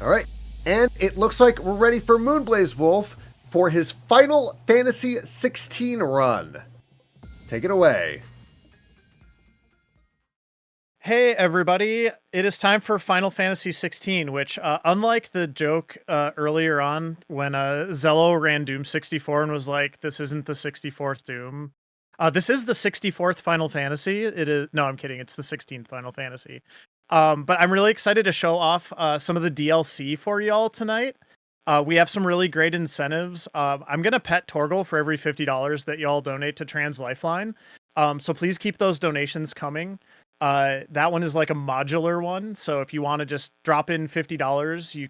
All right. And it looks like we're ready for moonblazewolf for his Final Fantasy 16 run. Take it away. Hey everybody, it is time for Final Fantasy 16, which, unlike the joke earlier on when Zello ran Doom 64 and was like, this isn't the 64th Doom. This is the 64th Final Fantasy. It is, no, I'm kidding, it's the 16th Final Fantasy. But I'm really excited to show off some of the DLC for y'all tonight. We have some really great incentives. I'm going to pet Torgal for every $50 that y'all donate to Trans Lifeline. So please keep those donations coming. That one is like a modular one, so if you want to just drop in $50, you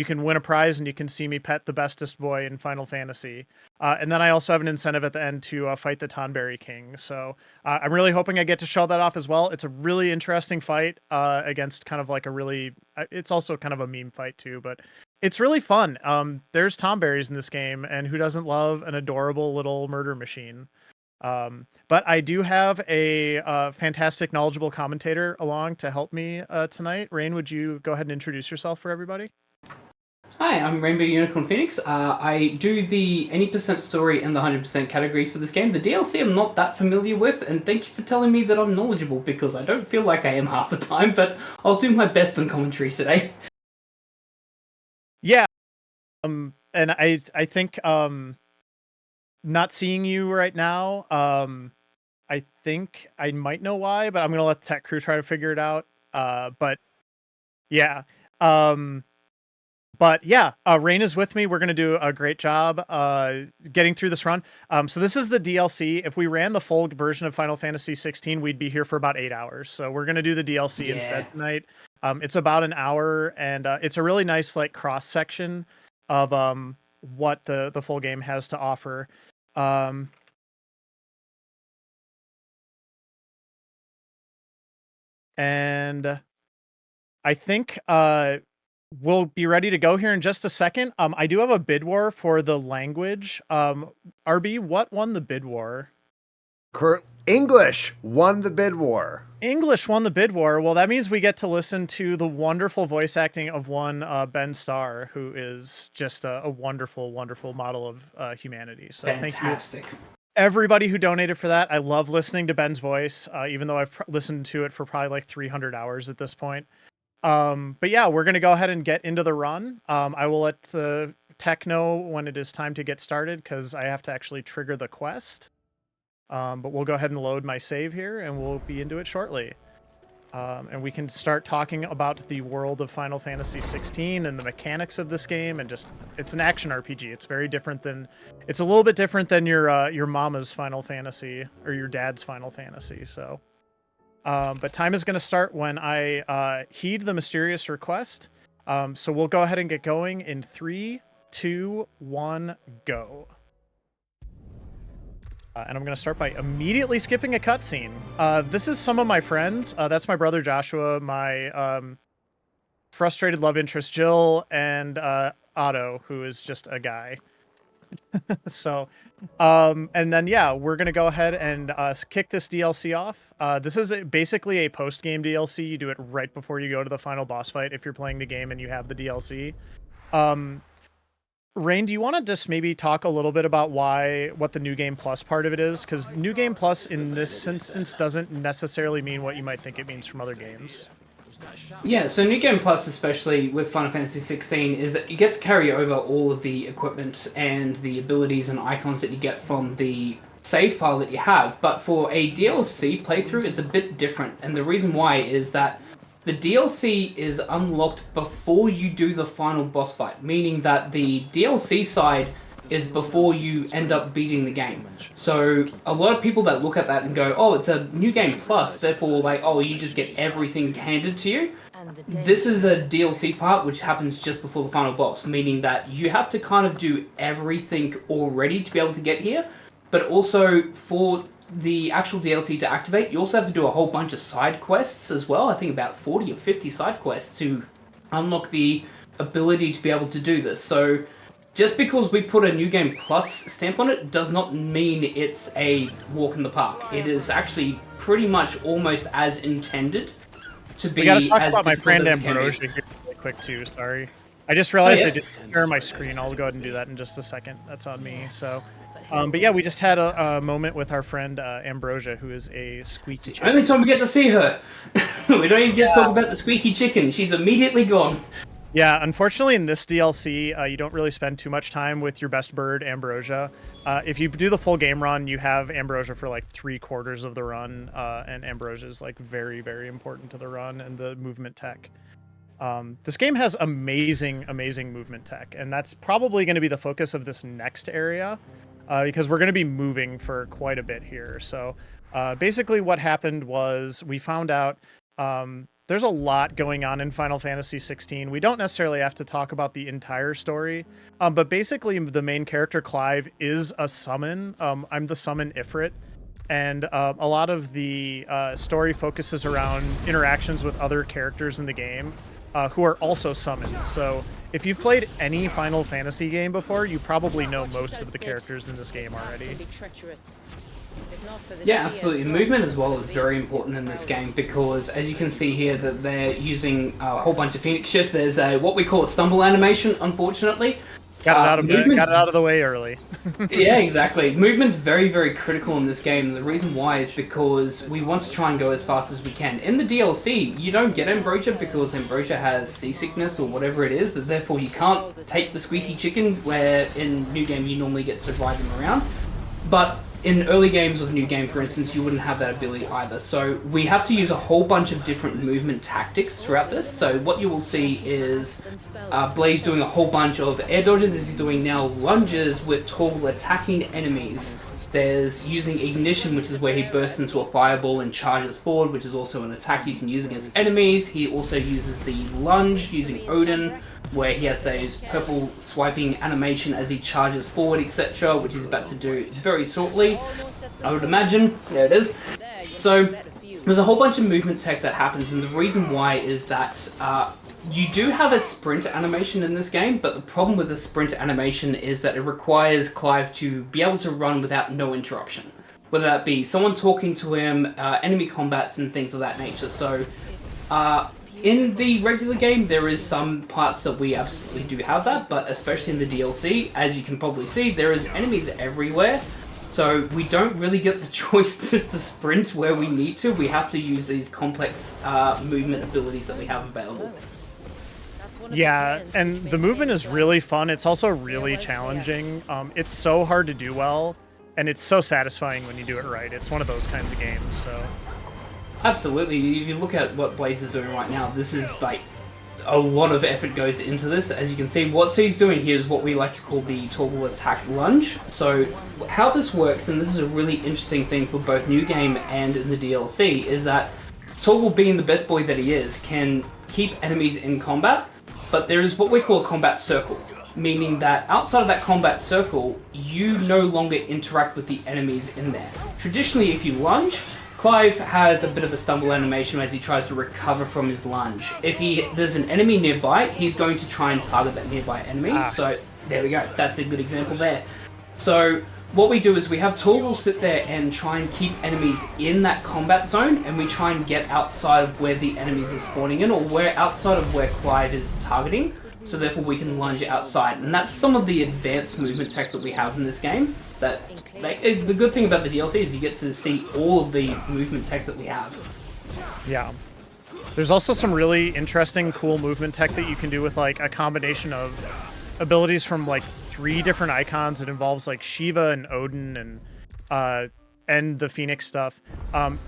can win a prize and you can see me pet the bestest boy in Final Fantasy. And then I also have an incentive at the end to fight the Tonberry King. So I'm really hoping I get to show that off as well. It's a really interesting fight against kind of like a really. It's also kind of a meme fight too, but it's really fun. There's Tonberries in this game, and who doesn't love an adorable little murder machine? But I do have a fantastic, knowledgeable commentator along to help me tonight. Rain, would you go ahead and introduce yourself for everybody? Hi, I'm Rainbow Unicorn Phoenix. I do the any percent story and the 100% category for this game. The DLC I'm not that familiar with, and thank you for telling me that I'm knowledgeable because I don't feel like I am half the time, but I'll do my best on commentary today. Yeah. And I think not seeing you right now, I think I might know why, but I'm gonna let the tech crew try to figure it out. But yeah. But yeah, Rain is with me. We're going to do a great job getting through this run. So this is the DLC. If we ran the full version of Final Fantasy 16, we'd be here for about 8 hours. So we're going to do the DLC instead tonight. It's about an hour, and it's a really nice like cross section of what the full game has to offer. And I think we'll be ready to go here in just a second. I do have a bid war for the language. RB, what won the bid war? English won the bid war. English won the bid war. Well, that means we get to listen to the wonderful voice acting of one Ben Starr, who is just a wonderful, wonderful model of humanity. So Fantastic. Thank you, everybody who donated for that. I love listening to Ben's voice, even though I've listened to it for probably like 300 hours at this point. But yeah, we're going to go ahead and get into the run. I will let the tech know when it is time to get started because I have to actually trigger the quest. But we'll go ahead and load my save here and we'll be into it shortly. And we can start talking about the world of Final Fantasy 16 and the mechanics of this game, and just it's an action RPG. It's very different than it's a little bit different than your mama's Final Fantasy or your dad's Final Fantasy. So but time is going to start when I heed the mysterious request. So we'll go ahead and get going in 3, 2, 1, go. And I'm going to start by immediately skipping a cutscene. This is some of my friends. That's my brother Joshua, my frustrated love interest Jill, and Otto, who is just a guy. So, and then, yeah, we're going to go ahead and kick this DLC off. This is basically a post-game DLC. You do it right before you go to the final boss fight if you're playing the game and you have the DLC. Rain, do you want to just maybe talk a little bit about what the New Game Plus part of it is? Because New Game Plus in this instance doesn't necessarily mean what you might think it means from other games. Yeah, so New Game Plus, especially with Final Fantasy 16, is that you get to carry over all of the equipment and the abilities and icons that you get from the save file that you have. But for a DLC playthrough, it's a bit different. And the reason why is that the DLC is unlocked before you do the final boss fight, meaning that the DLC side is before you end up beating the game. So a lot of people that look at that and go, oh, it's a New Game Plus, therefore like, oh, you just get everything handed to you. This is a DLC part which happens just before the final boss, meaning that you have to kind of do everything already to be able to get here, but also for the actual DLC to activate, you also have to do a whole bunch of side quests as well. I think about 40 or 50 side quests to unlock the ability to be able to do this. So just because we put a New Game Plus stamp on it does not mean it's a walk in the park. It is actually pretty much almost as intended to be. We gotta talk as about my friend difficult as it can be. Ambrosia here really quick too. Sorry, I just realized yeah. I didn't share my screen. I'll go ahead and do that in just a second. That's on me. So, but yeah, we just had a moment with our friend Ambrosia, who is a squeaky chicken. Only time we get to see her. We don't even get to talk about the squeaky chicken. She's immediately gone. Yeah, unfortunately, in this DLC, you don't really spend too much time with your best bird, Ambrosia. If you do the full game run, you have Ambrosia for like 3/4 of the run, and Ambrosia is like very, very important to the run and the movement tech. This game has amazing, amazing movement tech, and that's probably going to be the focus of this next area, because we're going to be moving for quite a bit here. So basically what happened was we found out there's a lot going on in Final Fantasy 16. We don't necessarily have to talk about the entire story, but basically the main character, Clive, is a summon. I'm the summon Ifrit, and a lot of the story focuses around interactions with other characters in the game who are also summons. So if you've played any Final Fantasy game before, you probably know most of the characters in this game already. Yeah, absolutely. Movement as well is very important in this game because, as you can see here, that they're using a whole bunch of Phoenix shifts. There's a what we call a stumble animation, unfortunately. Got it out of the way early. Yeah, exactly. Movement's very, very critical in this game. The reason why is because we want to try and go as fast as we can. In the DLC, you don't get Ambrosia because Ambrosia has seasickness or whatever it is, that therefore you can't take the squeaky chicken, where in New Game you normally get to ride them around. But in early games of New Game, for instance, you wouldn't have that ability either. So we have to use a whole bunch of different movement tactics throughout this. So what you will see is Blaze doing a whole bunch of air dodges, as he's doing now lunges with Torgal attacking enemies. There's using ignition, which is where he bursts into a fireball and charges forward, which is also an attack you can use against enemies. He also uses the lunge using Odin, where he has those purple swiping animation as he charges forward, etc., which he's about to do very shortly, I would imagine. There it is. So there's a whole bunch of movement tech that happens, and the reason why is that you do have a sprint animation in this game, but the problem with the sprint animation is that it requires Clive to be able to run without no interruption, whether that be someone talking to him, enemy combats, and things of that nature. So in the regular game, there is some parts that we absolutely do have that, but especially in the DLC, as you can probably see, there is enemies everywhere. So we don't really get the choice just to sprint where we need to. We have to use these complex movement abilities that we have available. Yeah, and the movement is really fun. It's also really challenging. It's so hard to do well, and it's so satisfying when you do it right. It's one of those kinds of games, so... Absolutely. If you look at what Blaze is doing right now, this is like a lot of effort goes into this. As you can see, what he's doing here is what we like to call the Torgal attack lunge. So how this works, and this is a really interesting thing for both New Game and in the DLC, is that Torgal, being the best boy that he is, can keep enemies in combat, but there is what we call a combat circle, meaning that outside of that combat circle, you no longer interact with the enemies in there. Traditionally, if you lunge, Clive has a bit of a stumble animation as he tries to recover from his lunge. If there's an enemy nearby, he's going to try and target that nearby enemy. So there we go. That's a good example there. So what we do is we have Torgal sit there and try and keep enemies in that combat zone, and we try and get outside of where the enemies are spawning in, or where outside of where Clive is targeting. So therefore we can lunge outside. And that's some of the advanced movement tech that we have in this game. The good thing about the DLC is you get to see all of the movement tech that we have. Yeah. There's also some really interesting, cool movement tech that you can do with like a combination of abilities from like 3 different icons. It involves like Shiva and Odin and the Phoenix stuff.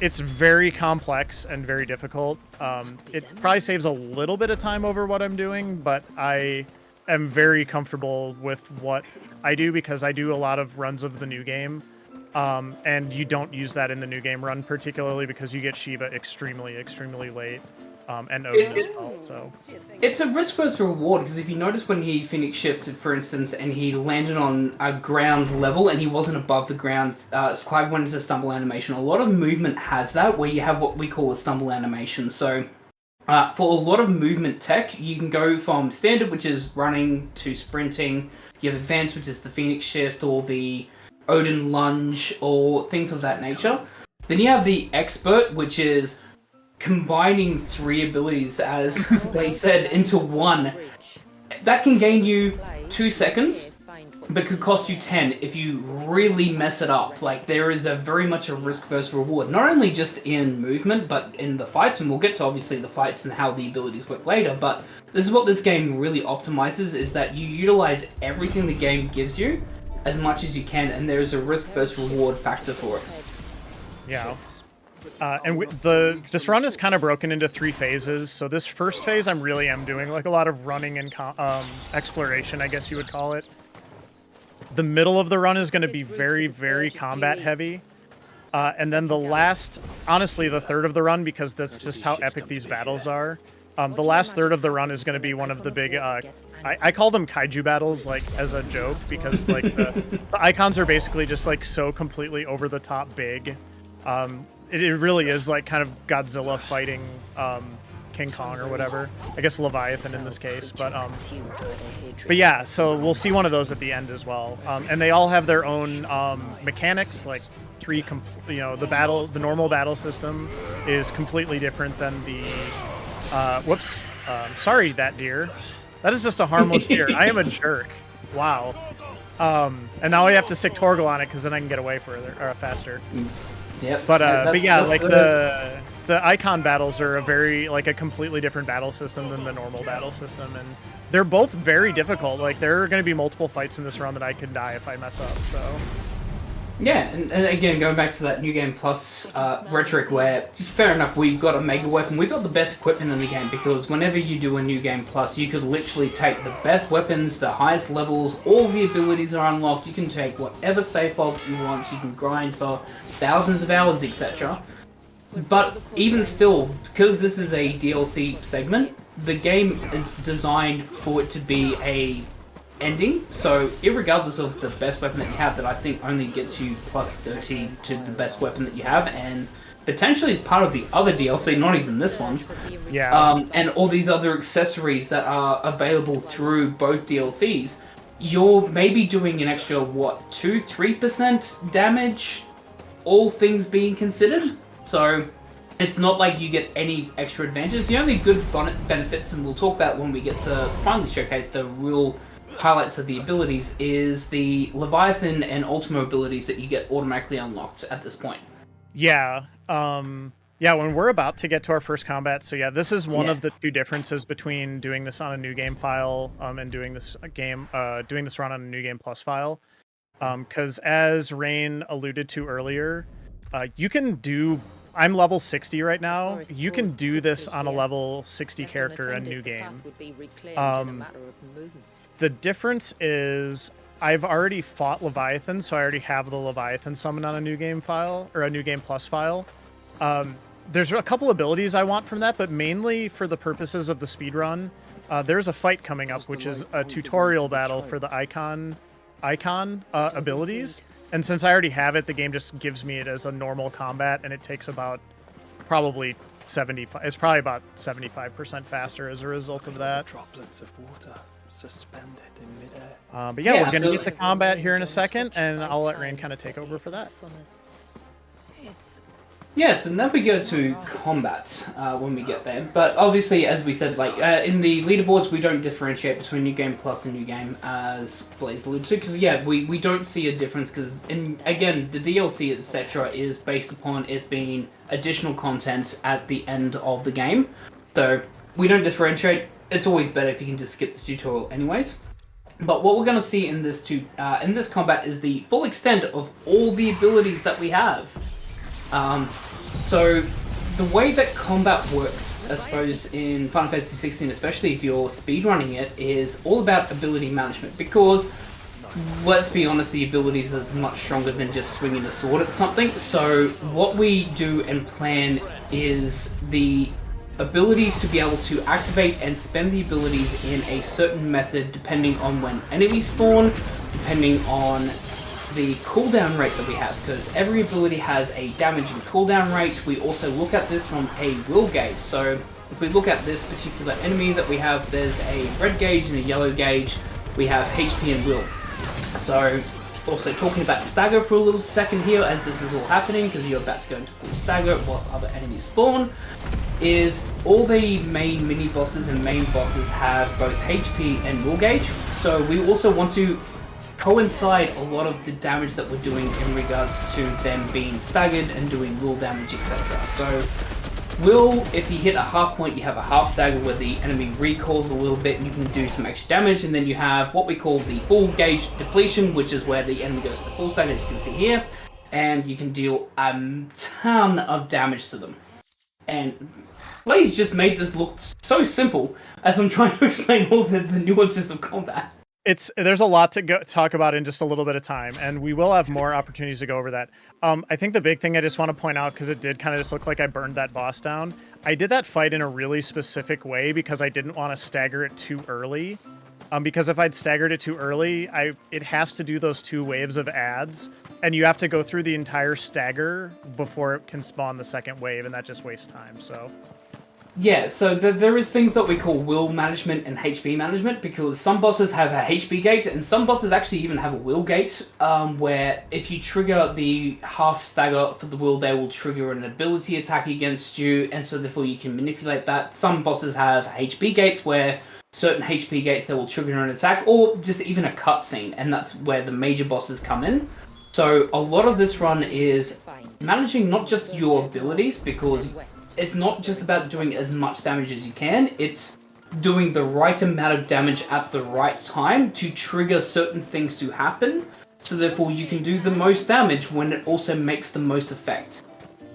It's very complex and very difficult. It probably saves a little bit of time over what I'm doing, but I am very comfortable with what I do because I do a lot of runs of the New Game. And you don't use that in the New Game run, particularly because you get Shiva extremely, extremely late. And Odin as well, so... It's a risk versus reward, because if you notice when he Phoenix shifted, for instance, and he landed on a ground level and he wasn't above the ground, Clive went into stumble animation. A lot of movement has that, where you have what we call a stumble animation. So for a lot of movement tech, you can go from standard, which is running, to sprinting. You have advanced, which is the Phoenix shift, or the Odin lunge, or things of that nature. Then you have the expert, which is combining 3 abilities, as they said, into one, that can gain you 2 seconds, but could cost you 10 if you really mess it up. Like, there is a very much a risk versus reward, not only just in movement, but in the fights, and we'll get to obviously the fights and how the abilities work later, but this is what this game really optimizes, is that you utilize everything the game gives you as much as you can, and there's a risk versus reward factor for it. Yeah. And this run is kind of broken into 3 phases. So this first phase, I really am doing like a lot of running and exploration, I guess you would call it. The middle of the run is going to be very, very combat heavy. And then the last, honestly, the third of the run, because that's just how epic these battles are. The last third of the run is going to be one of the big, I call them kaiju battles, like, as a joke, because, like, the icons are basically just, like, so completely over-the-top big. It really is, like, kind of Godzilla fighting King Kong or whatever. I guess Leviathan in this case, but yeah, so we'll see one of those at the end as well. And they all have their own mechanics, like, the normal battle system is completely different than the sorry, that deer. That is just a harmless deer. I am a jerk. Wow. And now I have to stick Torgal on it because then I can get away further or faster. Yep. But yeah, like the icon battles are a completely different battle system than the normal battle system, and they're both very difficult. Like, there are going to be multiple fights in this run that I could die if I mess up. So. Yeah, and again, going back to that New Game Plus rhetoric where, fair enough, we've got a mega weapon, we've got the best equipment in the game, because whenever you do a New Game Plus, you could literally take the best weapons, the highest levels, all the abilities are unlocked, you can take whatever save files you want, you can grind for thousands of hours, etc. But even still, because this is a DLC segment, the game is designed for it to be a ending, so irregardless of the best weapon that you have, that I think only gets you plus 30 to the best weapon that you have, and potentially is part of the other DLC, not even this one. Yeah. And all these other accessories that are available through both DLCs, you're maybe doing an extra, 2-3% damage, all things being considered. So it's not like you get any extra advantages. The only good benefits, and we'll talk about when we get to finally showcase the real highlights of the abilities, is the Leviathan and Ultimo abilities that you get automatically unlocked at this point. Yeah. Yeah, when we're about to get to our first combat, so yeah, this is one of the 2 differences between doing this on a new game file and doing this run on a new game plus file. Because as Rain alluded to earlier, you can do, I'm level 60 right now, you can do this on a level 60 character in new game. The difference is I've already fought Leviathan, so I already have the Leviathan summon on a new game file, or a new game plus file. There's a couple abilities I want from that, but mainly for the purposes of the speedrun, there's a fight coming up, which is a tutorial battle for the icon abilities. And since I already have it, the game just gives me it as a normal combat, and it takes about probably 75. It's probably about 75% faster as a result of that. Droplets of water suspended in midair. But yeah, we're gonna get to combat here in a second, and I'll let Rain kind of take over for that. Yes, and then we go to combat when we get there. But obviously, as we said, like in the leaderboards, we don't differentiate between New Game Plus and New Game, as Blaze alluded to, because yeah, we don't see a difference, because again, the DLC, etc., is based upon it being additional content at the end of the game. So we don't differentiate. It's always better if you can just skip the tutorial, anyways. But what we're going to see in this combat is the full extent of all the abilities that we have. So the way that combat works, I suppose, in Final Fantasy 16, especially if you're speedrunning it, is all about ability management, because let's be honest, the abilities are much stronger than just swinging a sword at something. So what we do and plan is the abilities to be able to activate and spend the abilities in a certain method depending on when enemies spawn, depending on the cooldown rate that we have, because every ability has a damage and cooldown rate. We also look at this from a will gauge. So if we look at this particular enemy that we have, there's a red gauge and a yellow gauge. We have HP and will. So also talking about stagger for a little second here as this is all happening, because you're about to go into full stagger whilst other enemies spawn, is all the main mini bosses and main bosses have both HP and will gauge. So we also want to coincide a lot of the damage that we're doing in regards to them being staggered and doing will damage, etc. So will, if you hit a half point, you have a half stagger where the enemy recalls a little bit and you can do some extra damage, and then you have what we call the full gauge depletion, which is where the enemy goes to full stagger, as you can see here, and you can deal a ton of damage to them. And Blaze just made this look so simple as I'm trying to explain all the nuances of combat. There's a lot to talk about in just a little bit of time, and we will have more opportunities to go over that. I think the big thing I just want to point out, because it did kind of just look like I burned that boss down, I did that fight in a really specific way because I didn't want to stagger it too early. Because if I'd staggered it too early, it has to do those 2 waves of adds, and you have to go through the entire stagger before it can spawn the second wave, and that just wastes time. So. Yeah, so there is things that we call will management and HP management, because some bosses have a HP gate and some bosses actually even have a will gate, where if you trigger the half stagger for the will, they will trigger an ability attack against you, and so therefore you can manipulate that. Some bosses have HP gates where certain HP gates they will trigger an attack, or just even a cutscene, and that's where the major bosses come in. So a lot of this run is managing not just your abilities, because it's not just about doing as much damage as you can, it's doing the right amount of damage at the right time to trigger certain things to happen, so therefore you can do the most damage when it also makes the most effect.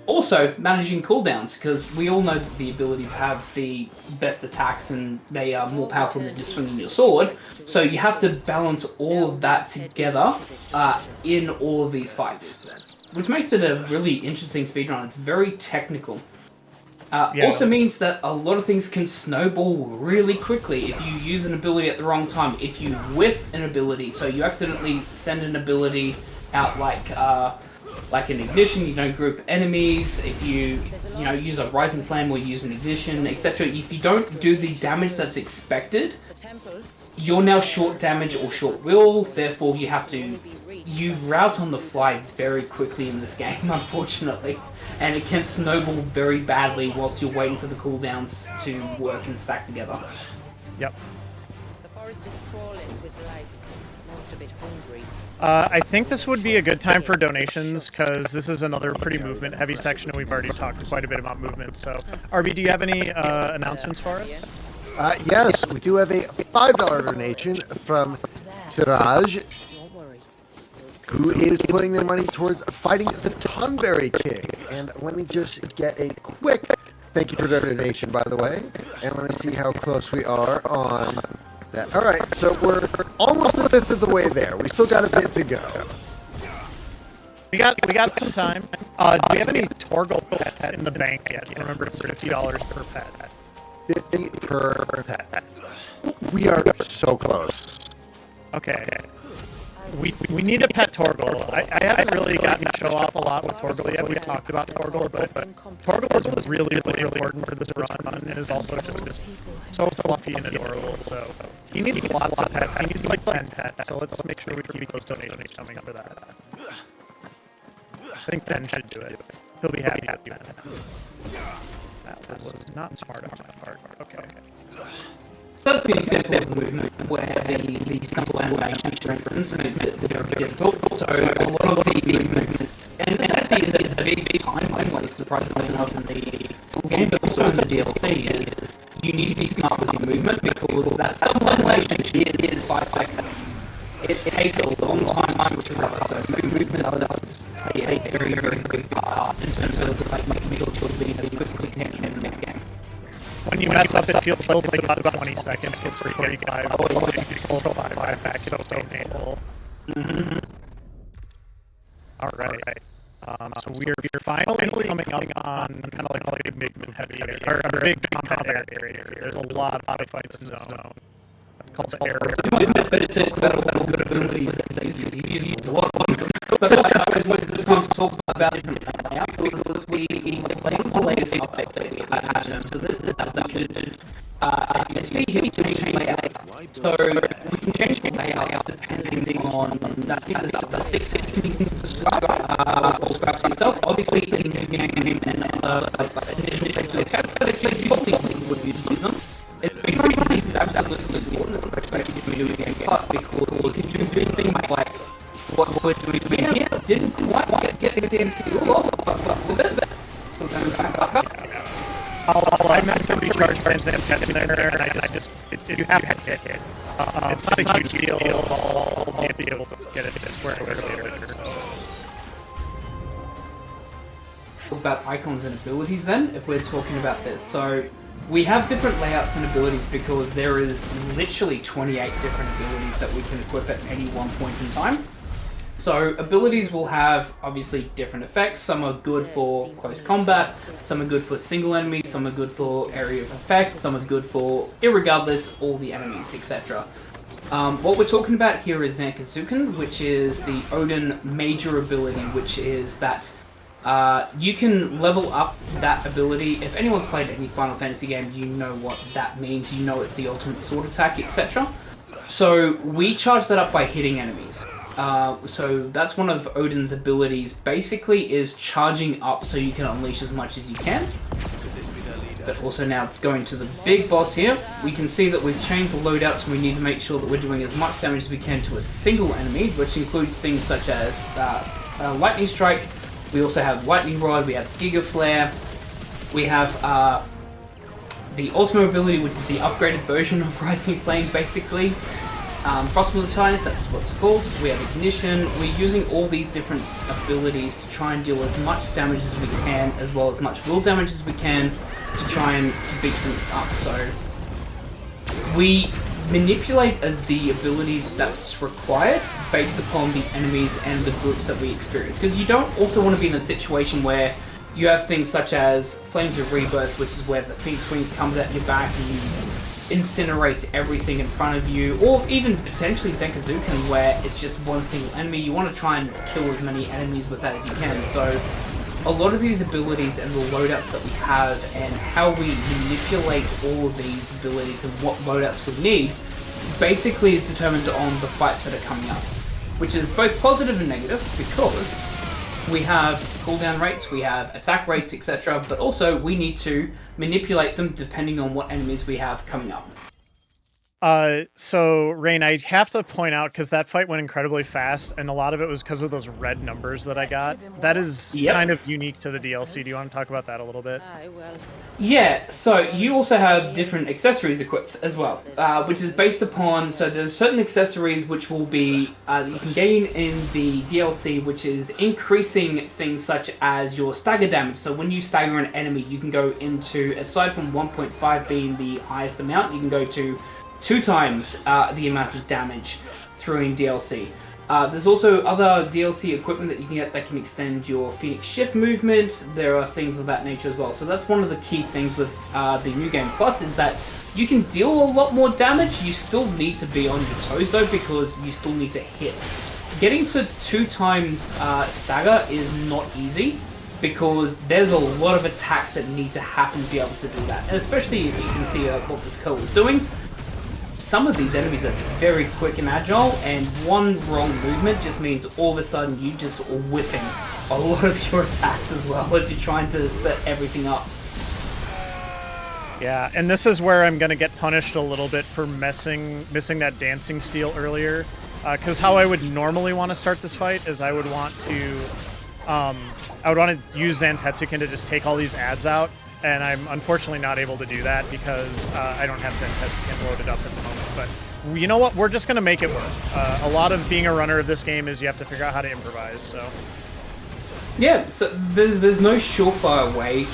Also, managing cooldowns, because we all know that the abilities have the best attacks and they are more powerful than just swinging your sword, so you have to balance all of that together in all of these fights, which makes it a really interesting speedrun. It's very technical. Also means that a lot of things can snowball really quickly if you use an ability at the wrong time. If you whiff an ability, so you accidentally send an ability out like an ignition, you don't group enemies. If you use a rising flame or use an ignition, etc. If you don't do the damage that's expected, you're now short damage or short will. Therefore, you route on the fly very quickly in this game, unfortunately, and it can snowball very badly whilst you're waiting for the cooldowns to work and stack together. Yep. The forest is crawling with life, most of it hungry. I think this would be a good time for donations, because this is another pretty movement-heavy section, and we've already talked quite a bit about movement. So, RB, do you have any announcements for us? Yes, we do have a $5 donation from Siraj, who is putting their money towards fighting the Tunberry King. And let me just get a quick thank you for the donation, by the way. And let me see how close we are on that. All right, so we're almost a fifth of the way there. We still got a bit to go. We got some time. Do we have any Torgal pets in the bank yet? Remember, it's $50 per pet. 50 per pet. We are so close. Okay. We need a pet Torgal. I haven't really gotten to show off a lot with Torgal yet. We've talked about Torgal, but Torgal is really, really important for this run, and is also just so fluffy and adorable. So he needs lots of pets. He needs like 10 pets. So let's make sure we keep those donations coming for that. I think 10 should do it. He'll be happy with that. That was not smart on my part. Okay. So that's the example of movement where the stumble animation, for instance, makes it very difficult. So a lot of the movements, and it actually is a big time waste, surprisingly enough, in the full game, but also in the DLC, is you need to be smart with your movement, because that stumble animation is 5 seconds. It takes a long time to recover, so movement does play a very, very big part in terms of like making sure you're being able to quickly connect in the game. When you mess up, it feels like about 20 seconds before you get control 5 back. So painful. All right. So we're finally coming up on kind of like a big move heavy or a big combat area. There's a lot of fights in the zone. Called the area. But it's a good abilities that they use a lot of them. But also, it's time to talk about different layouts, because we played the latest biggest updates that we had in terms of this is that we could, you see here, change layouts. So we can change the layouts depending on, I think there's up to 6 things you can subscribe to yourself. Obviously, in the game and initial you would use them. It's absolutely important, especially if you're doing Game Plus, because you can do things like what we're doing here didn't quite get the DMC off, but a little bit. So then back up. I meant to recharge Transcendence in there, and I just you have to hit it. It's not a huge deal. I'll be able to get it squared away later. About icons and abilities then, if we're talking about this. So we have different layouts and abilities because there is literally 28 different abilities that we can equip at any one point in time. So abilities will have obviously different effects. Some are good for close combat, some are good for single enemies, some are good for area of effect, some are good for irregardless all the enemies, etc. What we're talking about here is Zankazuken, which is the Odin major ability, which is that you can level up that ability. If anyone's played any Final Fantasy game, you know what that means. You know it's the ultimate sword attack, etc. So we charge that up by hitting enemies. So that's one of Odin's abilities. Basically is charging up so you can unleash as much as you can. But also now going to the big boss here, we can see that we've changed the loadouts and we need to make sure that we're doing as much damage as we can to a single enemy, which includes things such as Lightning Strike. We also have Lightning Rod, we have Giga Flare, we have the Ultimate ability, which is the upgraded version of Rising Flame, basically. Proselytize, that's what it's called. We have Ignition. We're using all these different abilities to try and deal as much damage as we can, as well as much will damage as we can, to try and beat them up. So we manipulate as the abilities that's required based upon the enemies and the groups that we experience. Because you don't also want to be in a situation where you have things such as Flames of Rebirth, which is where the Phoenix Wings comes at your back and you incinerate everything in front of you, or even potentially Zankazuken, where it's just one single enemy. You want to try and kill as many enemies with that as you can. So a lot of these abilities and the loadouts that we have and how we manipulate all of these abilities and what loadouts we need basically is determined on the fights that are coming up, which is both positive and negative because we have cooldown rates, we have attack rates, etc. But also we need to manipulate them depending on what enemies we have coming up. So Rain, I have to point out, because that fight went incredibly fast, and a lot of it was because of those red numbers that I got. That is kind of unique to the DLC. Do you want to talk about that a little bit? Yeah, so you also have different accessories equipped as well, which is based upon, so there's certain accessories which will be, you can gain in the DLC, which is increasing things such as your stagger damage. So when you stagger an enemy, you can go into, aside from 1.5 being the highest amount, you can go to 2 times the amount of damage through in DLC. There's also other DLC equipment that you can get that can extend your Phoenix Shift movement. There are things of that nature as well. So that's one of the key things with the New Game Plus, is that you can deal a lot more damage. You still need to be on your toes though, because you still need to hit. Getting to 2 times stagger is not easy, because there's a lot of attacks that need to happen to be able to do that. And especially if you can see what this code is doing. Some of these enemies are very quick and agile, and one wrong movement just means all of a sudden you just are whipping a lot of your attacks as well as you're trying to set everything up. Yeah, and this is where I'm going to get punished a little bit for missing that dancing steel earlier. Because how I would normally want to start this fight is I would want to use Zantetsuken to just take all these ads out. And I'm unfortunately not able to do that because I don't have Zantetsuken loaded up at the moment. But you know what? We're just going to make it work. A lot of being a runner of this game is you have to figure out how to improvise. So yeah, so there's no surefire way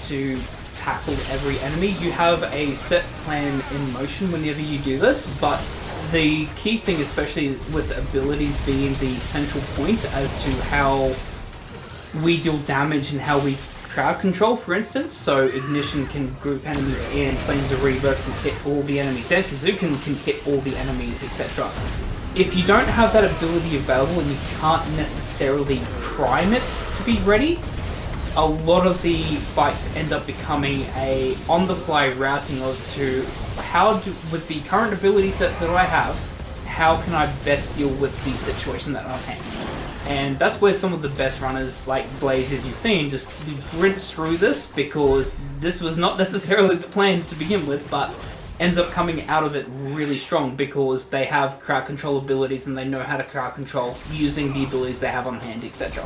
to tackle every enemy. You have a set plan in motion whenever you do this, but the key thing, especially with abilities being the central point as to how we deal damage and how we crowd control, for instance. So Ignition can group enemies in, Flames of Rebirth can hit all the enemies, Zankazuken can hit all the enemies, etc. If you don't have that ability available and you can't necessarily prime it to be ready, a lot of the fights end up becoming a on-the-fly routing as to with the current ability set that I have, how can I best deal with the situation that I'm in? And that's where some of the best runners, like Blaze, as you've seen, just rinse through this, because this was not necessarily the plan to begin with, but ends up coming out of it really strong because they have crowd control abilities and they know how to crowd control using the abilities they have on hand, etc.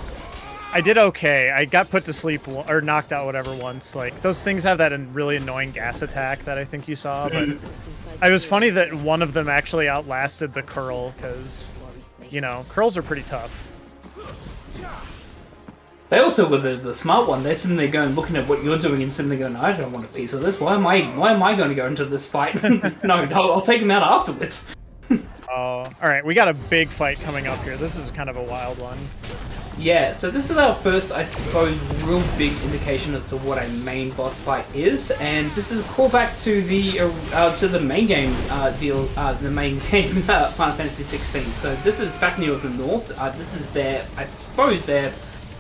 I did okay. I got put to sleep or knocked out whatever once. Like, those things have that really annoying gas attack that I think you saw, but it was funny that one of them actually outlasted the curl, because, you know, curls are pretty tough. They also were the smart one. They're sitting there going, looking at what you're doing and sitting there going, I don't want a piece of this. Why am I going to go into this fight? No, I'll take him out afterwards. Oh, alright, we got a big fight coming up here. This is kind of a wild one. Yeah, so this is our first, I suppose, real big indication as to what a main boss fight is, and this is a callback to the main game the main game Final Fantasy 16. So this is Fafnir of the North. This is their, I suppose, their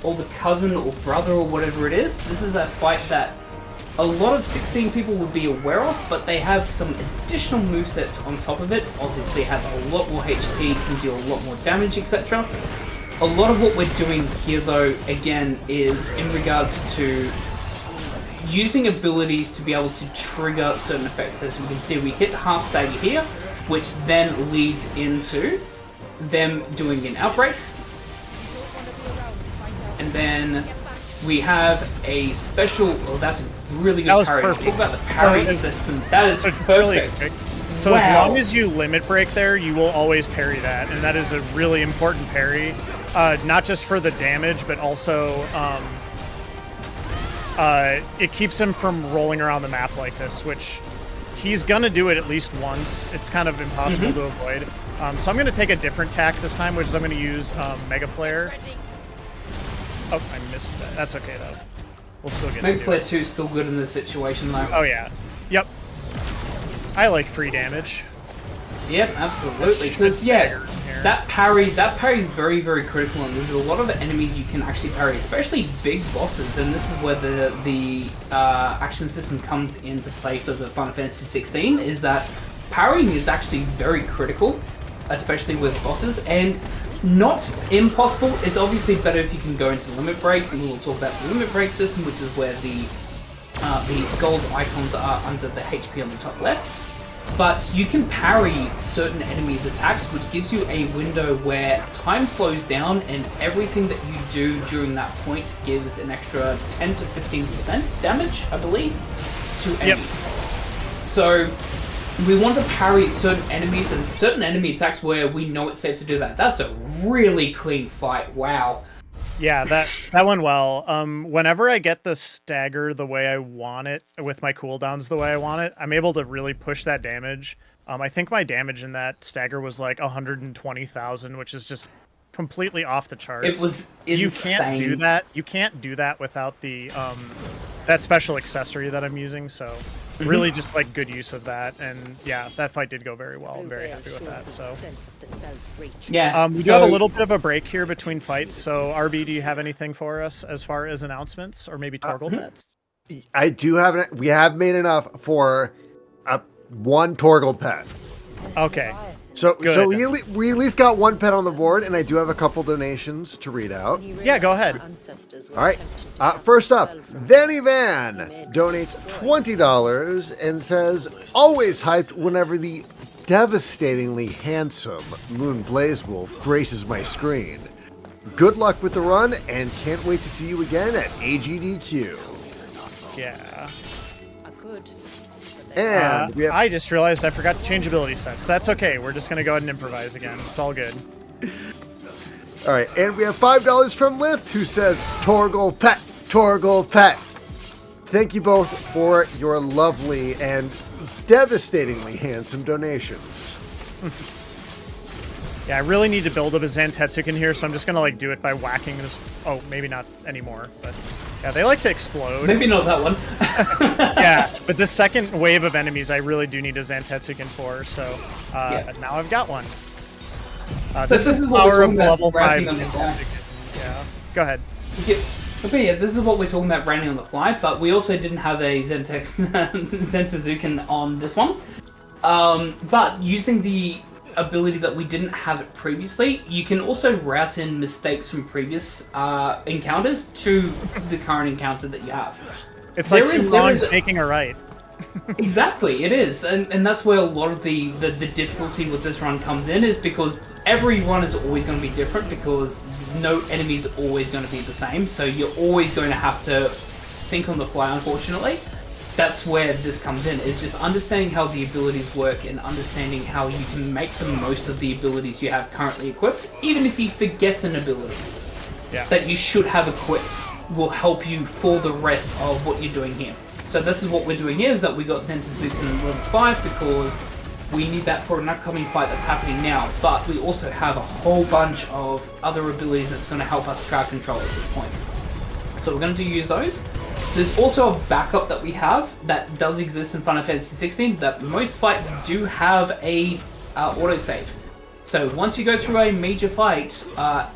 older cousin or brother or whatever it is. This is a fight that a lot of 16 people would be aware of, but they have some additional movesets on top of it. Obviously, have a lot more HP, can deal a lot more damage, etc. A lot of what we're doing here, though, again, is in regards to using abilities to be able to trigger certain effects. As you can see, we hit half stagger here, which then leads into them doing an outbreak. And then we have a special... Oh, that's a really good parry. Perfect. Talk about the parry system. That is perfect. So wow. As long as you limit break there, you will always parry that, and that is a really important parry. Not just for the damage, but also it keeps him from rolling around the map like this, which he's gonna do it at least once. It's kind of impossible to avoid. So I'm gonna take a different tack this time, which is I'm gonna use Mega Flare. Oh, I missed that. That's okay though. We'll still get Mega to Flare it. 2 is still good in this situation though. Oh yeah. Yep. I like free damage. Yep, absolutely. Because yeah, that parry is very, very critical, and there's a lot of enemies you can actually parry, especially big bosses. And this is where the action system comes into play for the Final Fantasy 16. Is that parrying is actually very critical, especially with bosses, and not impossible. It's obviously better if you can go into limit break, and we'll talk about the limit break system, which is where the gold icons are under the HP on the top left. But you can parry certain enemies' attacks, which gives you a window where time slows down, and everything that you do during that point gives an extra 10 to 15% damage, I believe, to enemies. Yep. So we want to parry certain enemies and certain enemy attacks where we know it's safe to do that. That's a really clean fight. Wow. Yeah, that went well. Whenever I get the stagger the way I want it, with my cooldowns the way I want it, I'm able to really push that damage. I think my damage in that stagger was like 120,000, which is just completely off the charts. It was insane. You can't do that. You can't do that without the that special accessory that I'm using. So really just like good use of that. And yeah, that fight did go very well. I'm very happy with that. So yeah, we do have a little bit of a break here between fights. So RB, do you have anything for us as far as announcements or maybe Torgal pets? I do have it. We have made enough for one Torgal pet. Okay. So we at least got one pet on the board, and I do have a couple donations to read out. Yeah, go ahead. All right. First up, Vanny Van donates $20 and says, always hyped whenever the devastatingly handsome moonblazewolf graces my screen. Good luck with the run, and can't wait to see you again at AGDQ. Yeah. I could. And we have... I just realized I forgot to change ability sets. That's okay. We're just going to go ahead and improvise again. It's all good. All right. And we have $5 from Lift, who says, Torgal Pet, Torgal Pet. Thank you both for your lovely and devastatingly handsome donations. Yeah, I really need to build up a Zantetsuken here, so I'm just going to like do it by whacking this. Oh, maybe not anymore, but yeah, they like to explode. Maybe not that one. Yeah, but this second wave of enemies I really do need a Zantetsuken for, so now I've got one. So this is the what power we're of talking about, level 5 wrapping up the Zantetsuken. Yeah, go ahead. But yeah, this is what we're talking about running on the fly, but we also didn't have a Zensuzuken on this one. But using the ability that we didn't have it previously, you can also route in mistakes from previous encounters to the current encounter that you have. It's like two wrongs making a right. Exactly, it is, and that's where a lot of the difficulty with this run comes in, is because every run is always going to be different, because no enemy is always going to be the same, so you're always going to have to think on the fly, unfortunately. That's where this comes in, is just understanding how the abilities work and understanding how you can make the most of the abilities you have currently equipped, even if you forget an ability that you should have equipped will help you for the rest of what you're doing here. So this is what we're doing here, is that we got Zensuzuken level 5 because we need that for an upcoming fight that's happening now, but we also have a whole bunch of other abilities that's going to help us crowd control at this point. So we're going to use those. There's also a backup that we have that does exist in Final Fantasy 16, that most fights do have a autosave. So once you go through a major fight,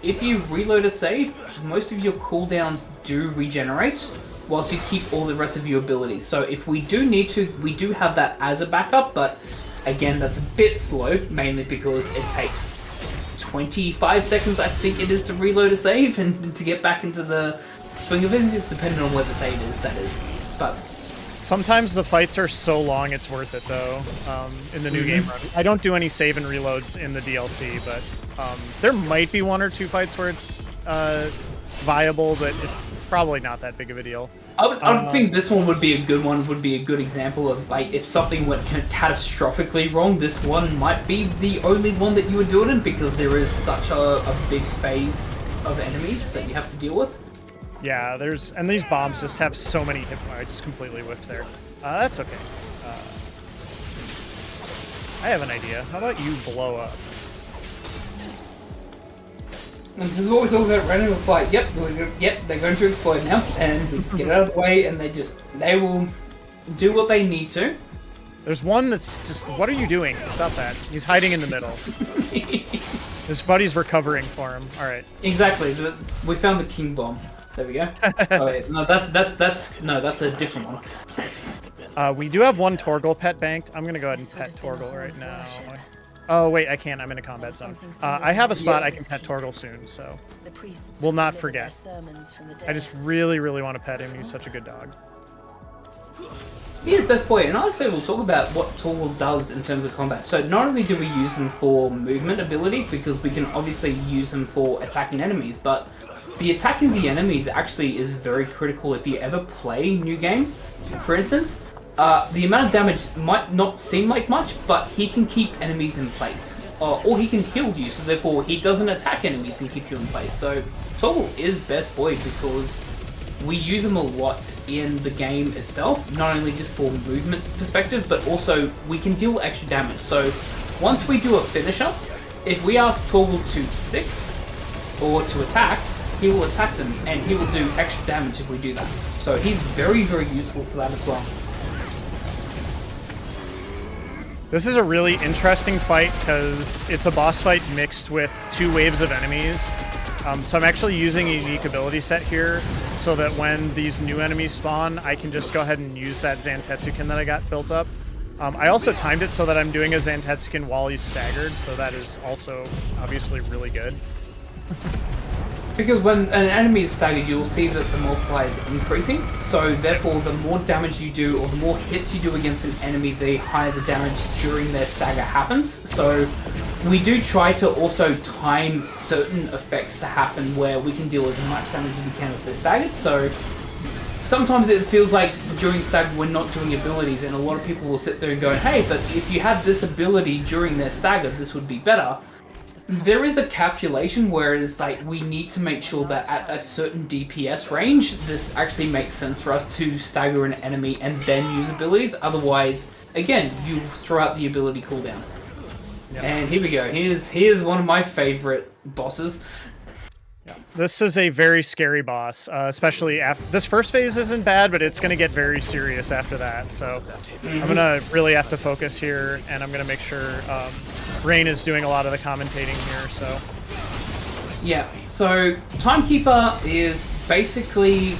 if you reload a save, most of your cooldowns do regenerate, whilst you keep all the rest of your abilities. So if we do need to, we do have that as a backup, but again, that's a bit slow, mainly because it takes 25 seconds, I think it is, to reload a save and to get back into the swing of it, depending on where the save is, that is. But sometimes the fights are so long it's worth it, though, in the new game run. I don't do any save and reloads in the DLC, but there might be 1 or 2 fights where it's viable, but it's probably not that big of a deal. I would think this one would be a good one, would be a good example of, like, if something went catastrophically wrong, this one might be the only one that you would do it in, because there is such a big phase of enemies that you have to deal with. Yeah, and these bombs just have so many hit points. I just completely whiffed there. That's okay. I have an idea. How about you blow up? And this is what we're talking about, running with fight. Yep, they're going to explode now, and we just get out of the way, and they will do what they need to. There's one that's just, what are you doing? Stop that. He's hiding in the middle. His buddy's recovering for him. All right. Exactly. We found the king bomb. There we go. Oh, wait. No, that's a different one. We do have 1 Torgal pet banked. I'm gonna go ahead and pet Torgal right now. Oh wait, I can't. I'm in a combat zone. I have a spot I can pet Torgal soon, so we'll not forget. I just really, really want to pet him. He's such a good dog. He is best boy, and actually we'll talk about what Torgal does in terms of combat. So not only do we use him for movement abilities, because we can obviously use him for attacking enemies, but the attacking the enemies actually is very critical if you ever play New Game, for instance. The amount of damage might not seem like much, but he can keep enemies in place. Or he can heal you, so therefore he doesn't attack enemies and keep you in place. So Torgal is best boy because we use him a lot in the game itself, not only just for movement perspective, but also we can deal extra damage. So once we do a finisher, if we ask Torgal to sick or to attack, he will attack them, and he will do extra damage if we do that. So he's very, very useful for that as well. This is a really interesting fight because it's a boss fight mixed with 2 waves of enemies. So I'm actually using a unique ability set here so that when these new enemies spawn, I can just go ahead and use that Zantetsuken that I got built up. I also timed it so that I'm doing a Zantetsuken while he's staggered, so that is also obviously really good. Because when an enemy is staggered, you'll see that the multiplier is increasing, so therefore the more damage you do, or the more hits you do against an enemy, the higher the damage during their stagger happens. So we do try to also time certain effects to happen where we can deal as much damage as we can if they're staggered. So sometimes it feels like during stagger we're not doing abilities, and a lot of people will sit there and go, hey, but if you had this ability during their stagger, this would be better. There is a calculation, whereas like we need to make sure that at a certain DPS range, this actually makes sense for us to stagger an enemy and then use abilities. Otherwise, again, you throw out the ability cooldown. Yep. And here we go. Here's one of my favorite bosses. This is a very scary boss, especially after this first phase isn't bad, but it's going to get very serious after that. So I'm going to really have to focus here, and I'm going to make sure Rain is doing a lot of the commentating here. So yeah, so Timekeeper is basically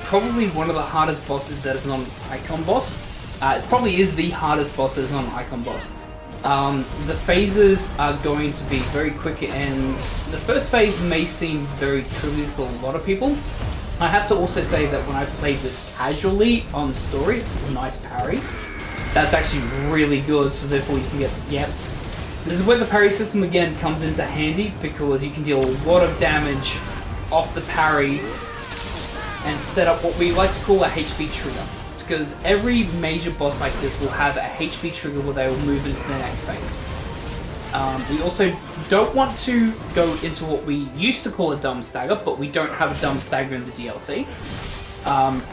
probably one of the hardest bosses that is not an icon boss. It probably is the hardest boss that is not an icon boss. The phases are going to be very quick, and the first phase may seem very trivial for a lot of people. I have to also say that when I played this casually on story, nice parry. That's actually really good, so therefore you can get, yep. This is where the parry system again comes into handy, because you can deal a lot of damage off the parry and set up what we like to call a HP trigger. Because every major boss like this will have a HP trigger where they will move into the next phase. We also don't want to go into what we used to call a dumb stagger, but we don't have a dumb stagger in the DLC.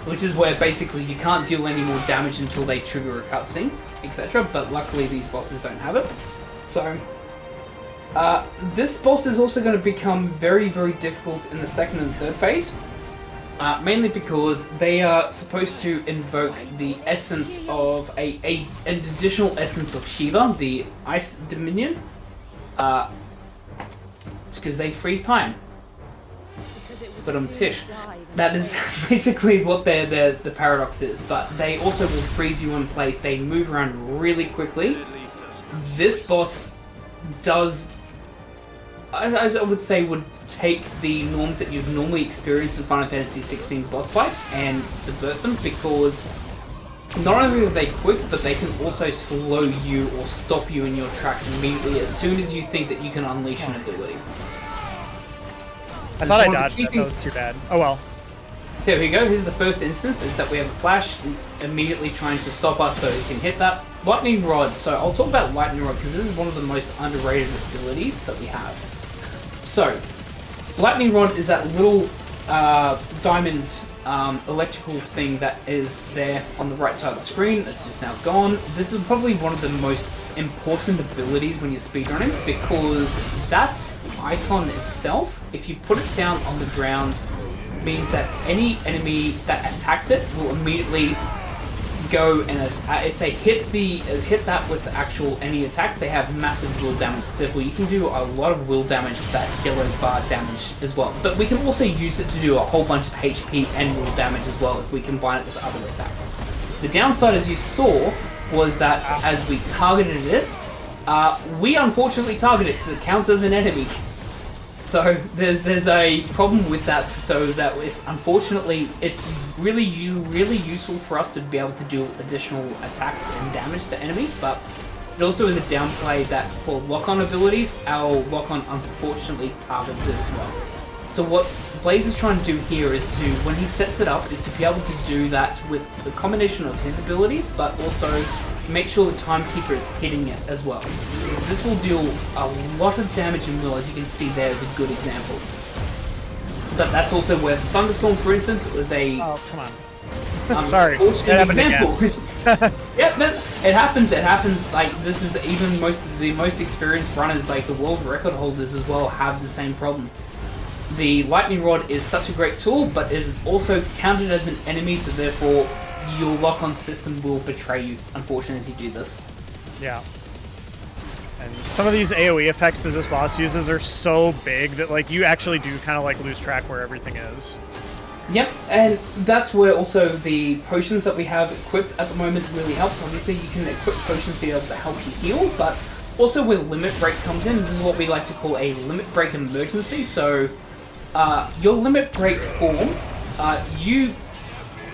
Which is where basically you can't deal any more damage until they trigger a cutscene, etc. But luckily these bosses don't have it. So, this boss is also going to become very, very difficult in the second and third phase. Mainly because they are supposed to invoke the essence of an additional essence of Shiva, the Ice Dominion, because they freeze time. But Tish, that is basically what the paradox is. But they also will freeze you in place. They move around really quickly. This boss does, I would say, would take the norms that you've normally experienced in Final Fantasy XVI boss fights and subvert them, because not only are they quick, but they can also slow you or stop you in your tracks immediately as soon as you think that you can unleash an ability. I thought I dodged that. That was too bad. Oh well. So here we go. Here's the first instance, is that we have a Flash immediately trying to stop us so he can hit that. Lightning Rod. So I'll talk about Lightning Rod because this is one of the most underrated abilities that we have. So, Lightning Rod is that little diamond electrical thing that is there on the right side of the screen. It's just now gone. This is probably one of the most important abilities when you're speedrunning, because that icon itself, if you put it down on the ground, means that any enemy that attacks it will immediately go and if they hit that with actual any attacks, they have massive will damage. Therefore, you can do a lot of will damage, that yellow bar damage as well. But we can also use it to do a whole bunch of HP and will damage as well if we combine it with other attacks. The downside, as you saw, was that as we targeted it, we unfortunately targeted it because it counts as an enemy. So there's a problem with that. So that unfortunately, it's really useful for us to be able to do additional attacks and damage to enemies. But it also is a downplay that for lock-on abilities, our lock-on unfortunately targets it as well. So what Blaze is trying to do here is to, when he sets it up, is to be able to do that with the combination of his abilities, but also make sure the Timekeeper is hitting it as well. This will deal a lot of damage in will, as you can see there is a good example. But that's also where Thunderstorm, for instance, was a... Oh, come on. Sorry, that happened again. Yeah, it happens. It happens. Like, this is even the most experienced runners, like the world record holders as well, have the same problem. The Lightning Rod is such a great tool, but it is also counted as an enemy, so therefore your lock-on system will betray you, unfortunately, as you do this. Yeah. And some of these AoE effects that this boss uses are so big that, like, you actually do kind of, like, lose track where everything is. Yep, and that's where also the potions that we have equipped at the moment really helps. Obviously, you can equip potions to be able to help you heal, but also where Limit Break comes in, this is what we like to call a Limit Break emergency. So, your Limit Break form, you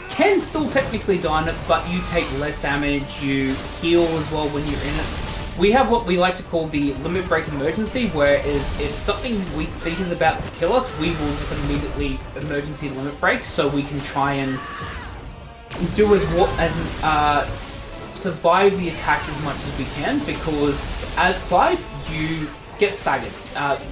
can still technically die on it, but you take less damage, you heal as well when you're in it. We have what we like to call the Limit Break emergency, where if something we think is about to kill us, we will just immediately emergency Limit Break, so we can try and do survive the attack as much as we can, because as Clyde, you get staggered.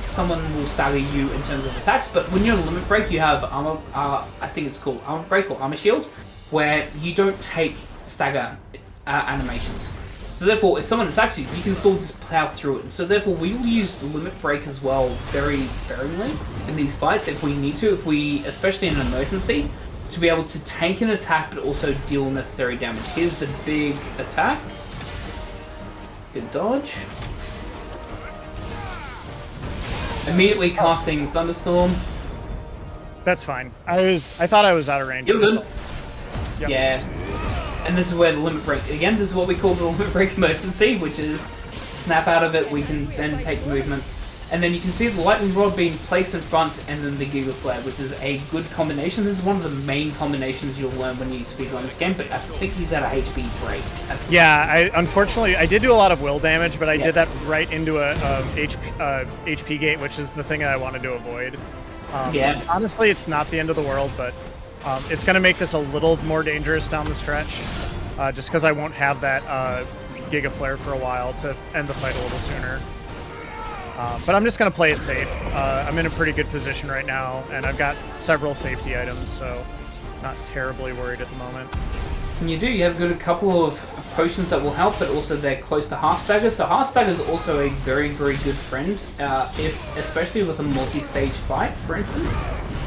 Someone will stagger you in terms of attacks, but when you're in Limit Break, you have armor, I think it's called Armor Break or Armor Shield, where you don't take stagger animations. So therefore, if someone attacks you, you can still just plow through it. And so therefore, we will use Limit Break as well very sparingly in these fights if we need to, especially in an emergency, to be able to tank an attack but also deal necessary damage. Here's the big attack. Good dodge. Immediately casting Thunderstorm. That's fine. I thought I was out of range. You're good. Yep. Yeah. And this is where the limit break, again, this is what we call the limit break emergency, which is snap out of it, we can then take movement. And then you can see the lightning rod being placed in front and then the Giga Flare, which is a good combination. This is one of the main combinations you'll learn when you speedrun this game, but I think he's at a HP break. Yeah, unfortunately, I did do a lot of will damage, but I did that right into a HP gate, which is the thing that I wanted to avoid. Honestly, it's not the end of the world, but it's going to make this a little more dangerous down the stretch, just because I won't have that Giga Flare for a while to end the fight a little sooner. But I'm just going to play it safe. I'm in a pretty good position right now, and I've got several safety items, so not terribly worried at the moment. And you have got a couple of potions that will help, but also they're close to Heart Stagger. So Heart Stagger is also a very, very good friend, especially with a multi-stage fight, for instance,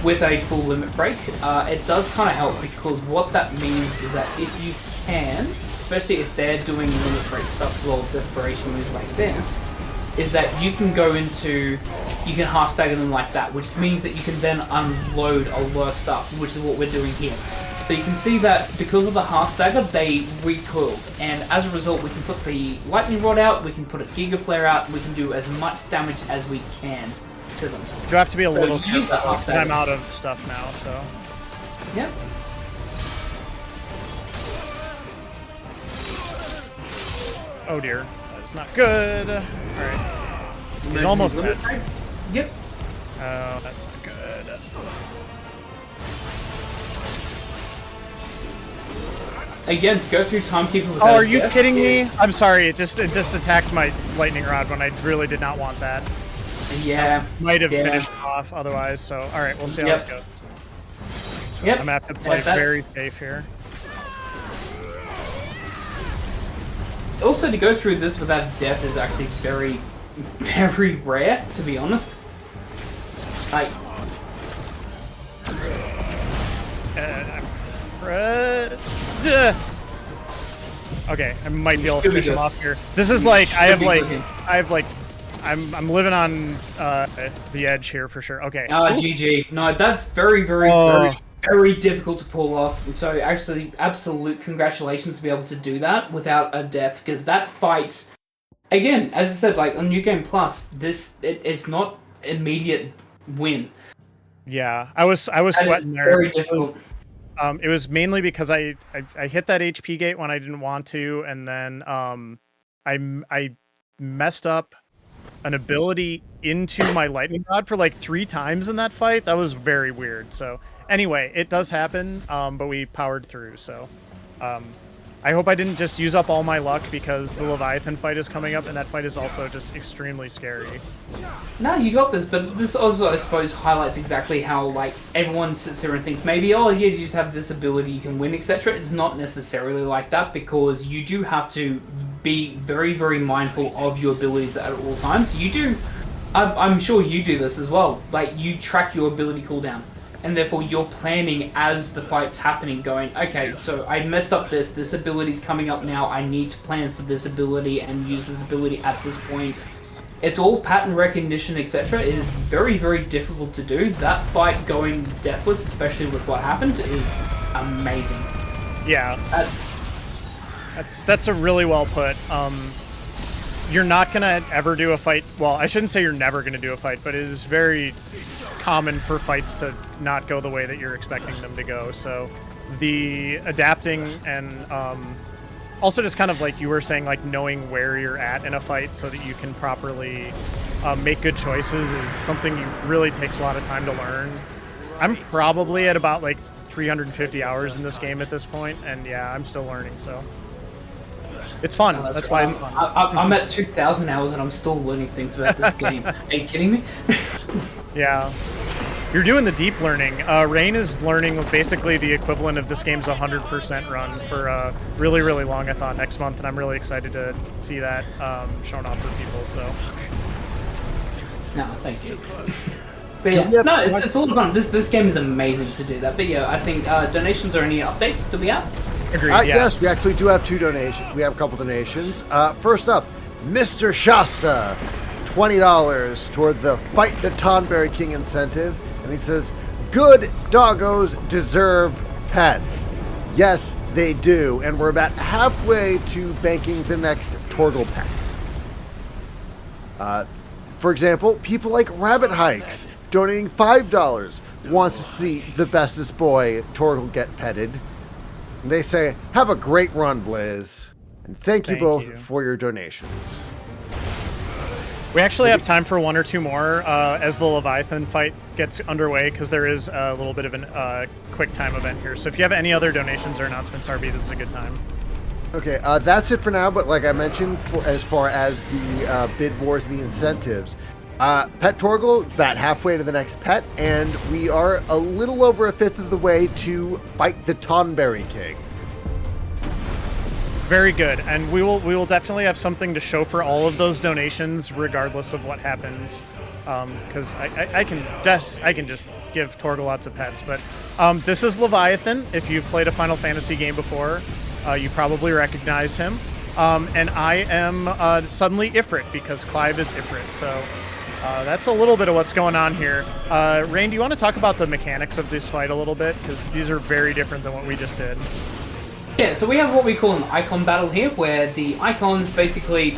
with a full limit break. It does kind of help, because what that means is that if you can, especially if they're doing limit break stuff, well, desperation moves like this, is that you can go into, you can half stagger them like that, which means that you can then unload a lot of stuff, which is what we're doing here. So you can see that because of the half stagger, they recoiled, and as a result we can put the lightning rod out, we can put a Giga Flare out, and we can do as much damage as we can to them. You have to be a little use the half careful, because I'm stagger. out of stuff now, so... Yep. Oh dear, that is not good. Alright. He's almost dead. Yep. Oh, that's not good. Again, to go through Timekeeper without Oh, are you death kidding me? is- I'm sorry, it just attacked my lightning rod when I really did not want that. Yeah. Might have Yeah. finished off otherwise, so alright, we'll see how Yep. this goes. Yep. I'm gonna have to play that- very safe here. Also, to go through this without death is actually very, very rare, to be honest. Like, Okay, I might be able to Should be finish him good. off here. This is like Should be good. I'm living on the edge here for sure. Okay. GG. No, that's very, very, very, very difficult to pull off. So actually, absolute congratulations to be able to do that without a death, because that fight, again, as I said, like on New Game Plus, it's not immediate win. Yeah, I was That is sweating there. very difficult. It was mainly because I hit that HP gate when I didn't want to, and then I messed up an ability into my lightning rod for like 3 times in that fight. That was very weird. So anyway, it does happen, but we powered through. So I hope I didn't just use up all my luck, because the Leviathan fight is coming up, and that fight is also just extremely scary. No, you got this, but this also, I suppose, highlights exactly how, like, everyone sits there and thinks maybe, oh yeah, you just have this ability, you can win, etc. It's not necessarily like that, because you do have to be very, very mindful of your abilities at all times. You do, I'm sure you do this as well, like, you track your ability cooldown, and therefore you're planning as the fight's happening, going, okay, so I messed up this ability's coming up now, I need to plan for this ability and use this ability at this point. It's all pattern recognition, etc. It is very, very difficult to do. That fight going deathless, especially with what happened, is amazing. Yeah, that's a really well put. You're not gonna ever do a fight. Well, I shouldn't say you're never gonna do a fight, but it is very common for fights to not go the way that you're expecting them to go. So the adapting and also just kind of like you were saying, like knowing where you're at in a fight so that you can properly make good choices is something you really takes a lot of time to learn. I'm probably at about like 350 hours in this game at this point, and yeah, I'm still learning, so it's fun. No, that's why it's fun. I'm at 2,000 hours and I'm still learning things about this game. Are you kidding me? Yeah. You're doing the deep learning. Rain is learning basically the equivalent of this game's 100% run for a really, really long-a-thon next month, and I'm really excited to see that shown off for people, so. No, thank you. But yeah, no, it's all fun. This game is amazing to do that. But yeah, I think donations or any updates do we have? Agreed, yeah. Yes, we actually do have 2 donations. We have a couple donations. First up, Mr. Shasta, $20 toward the Fight the Tonberry King incentive. And he says, Good doggos deserve pets. Yes, they do, and we're about halfway to banking the next Torgal pet. For example, people like Rabbit Hikes, donating $5, wants to see the bestest boy Torgal get petted. And they say, have a great run, Blizz. And thank you both for your donations. We actually have time for one or two more as the Leviathan fight gets underway, because there is a little bit of a quick time event here. So if you have any other donations or announcements, RB, this is a good time. Okay, that's it for now, but like I mentioned, as far as the bid wars and the incentives, Pet Torgal, about halfway to the next pet, and we are a little over a fifth of the way to fight the Tonberry King. Very good, and we will definitely have something to show for all of those donations, regardless of what happens. Because I can just give Torgal lots of pets, but this is Leviathan. If you've played a Final Fantasy game before, you probably recognize him. And I am suddenly Ifrit because Clive is Ifrit. So that's a little bit of what's going on here. Rain, do you want to talk about the mechanics of this fight a little bit? Because these are very different than what we just did. Yeah, so we have what we call an icon battle here, where the icons basically,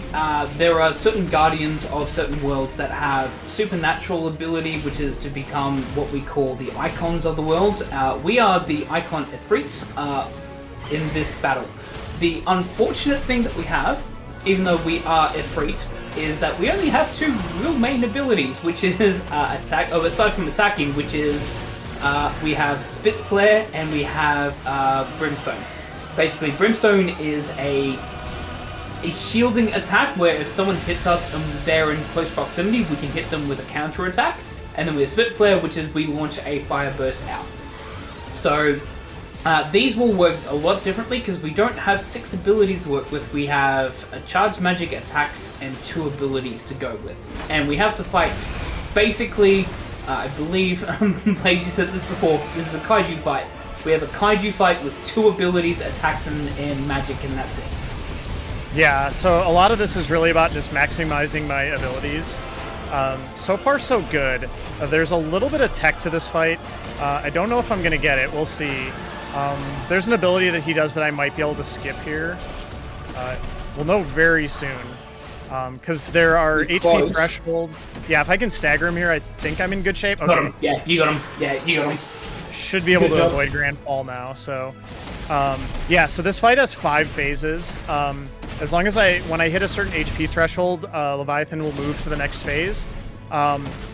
there are certain guardians of certain worlds that have supernatural ability, which is to become what we call the icons of the world. We are the icon Ifrit in this battle. The unfortunate thing that we have, even though we are Ifrit, is that we only have two real main abilities, which is attack, aside from attacking, which is we have Spit Flare and we have Brimstone. Basically, Brimstone is a shielding attack where if someone hits us and they're in close proximity, we can hit them with a counter attack. And then we have Spit Flare, which is we launch a fire burst out. So these will work a lot differently because we don't have 6 abilities to work with. We have a charged magic attacks and 2 abilities to go with. And we have to fight basically, I believe, Blaze, you said this before, this is a kaiju fight. We have a kaiju fight with 2 abilities, attacks and magic, and that's it. Yeah, so a lot of this is really about just maximizing my abilities. So far, so good. There's a little bit of tech to this fight. I don't know if I'm going to get it. We'll see. There's an ability that he does that I might be able to skip here. We'll know very soon. Because there are HP thresholds. Yeah, if I can stagger him here, I think I'm in good shape. Okay. Got him. Yeah, you got him. Yeah, you got him. Should be able to avoid Grand Fall now. So, yeah, so this fight has 5 phases. As long as when I hit a certain HP threshold, Leviathan will move to the next phase.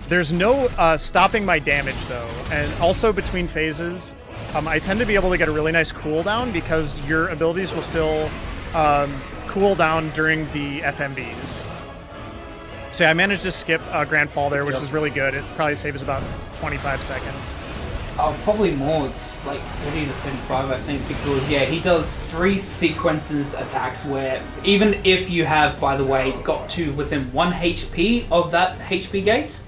There's no stopping my damage, though. And also between phases, I tend to be able to get a really nice cooldown because your abilities will still cool down during the FMBs. So yeah, I managed to skip Grand Fall there, which is really good. It probably saves about 25 seconds. Probably more. It's like 40 to 35, I think, because yeah, he does 3 sequences attacks where even if you have, by the way, got to within 1 HP of that HP gate,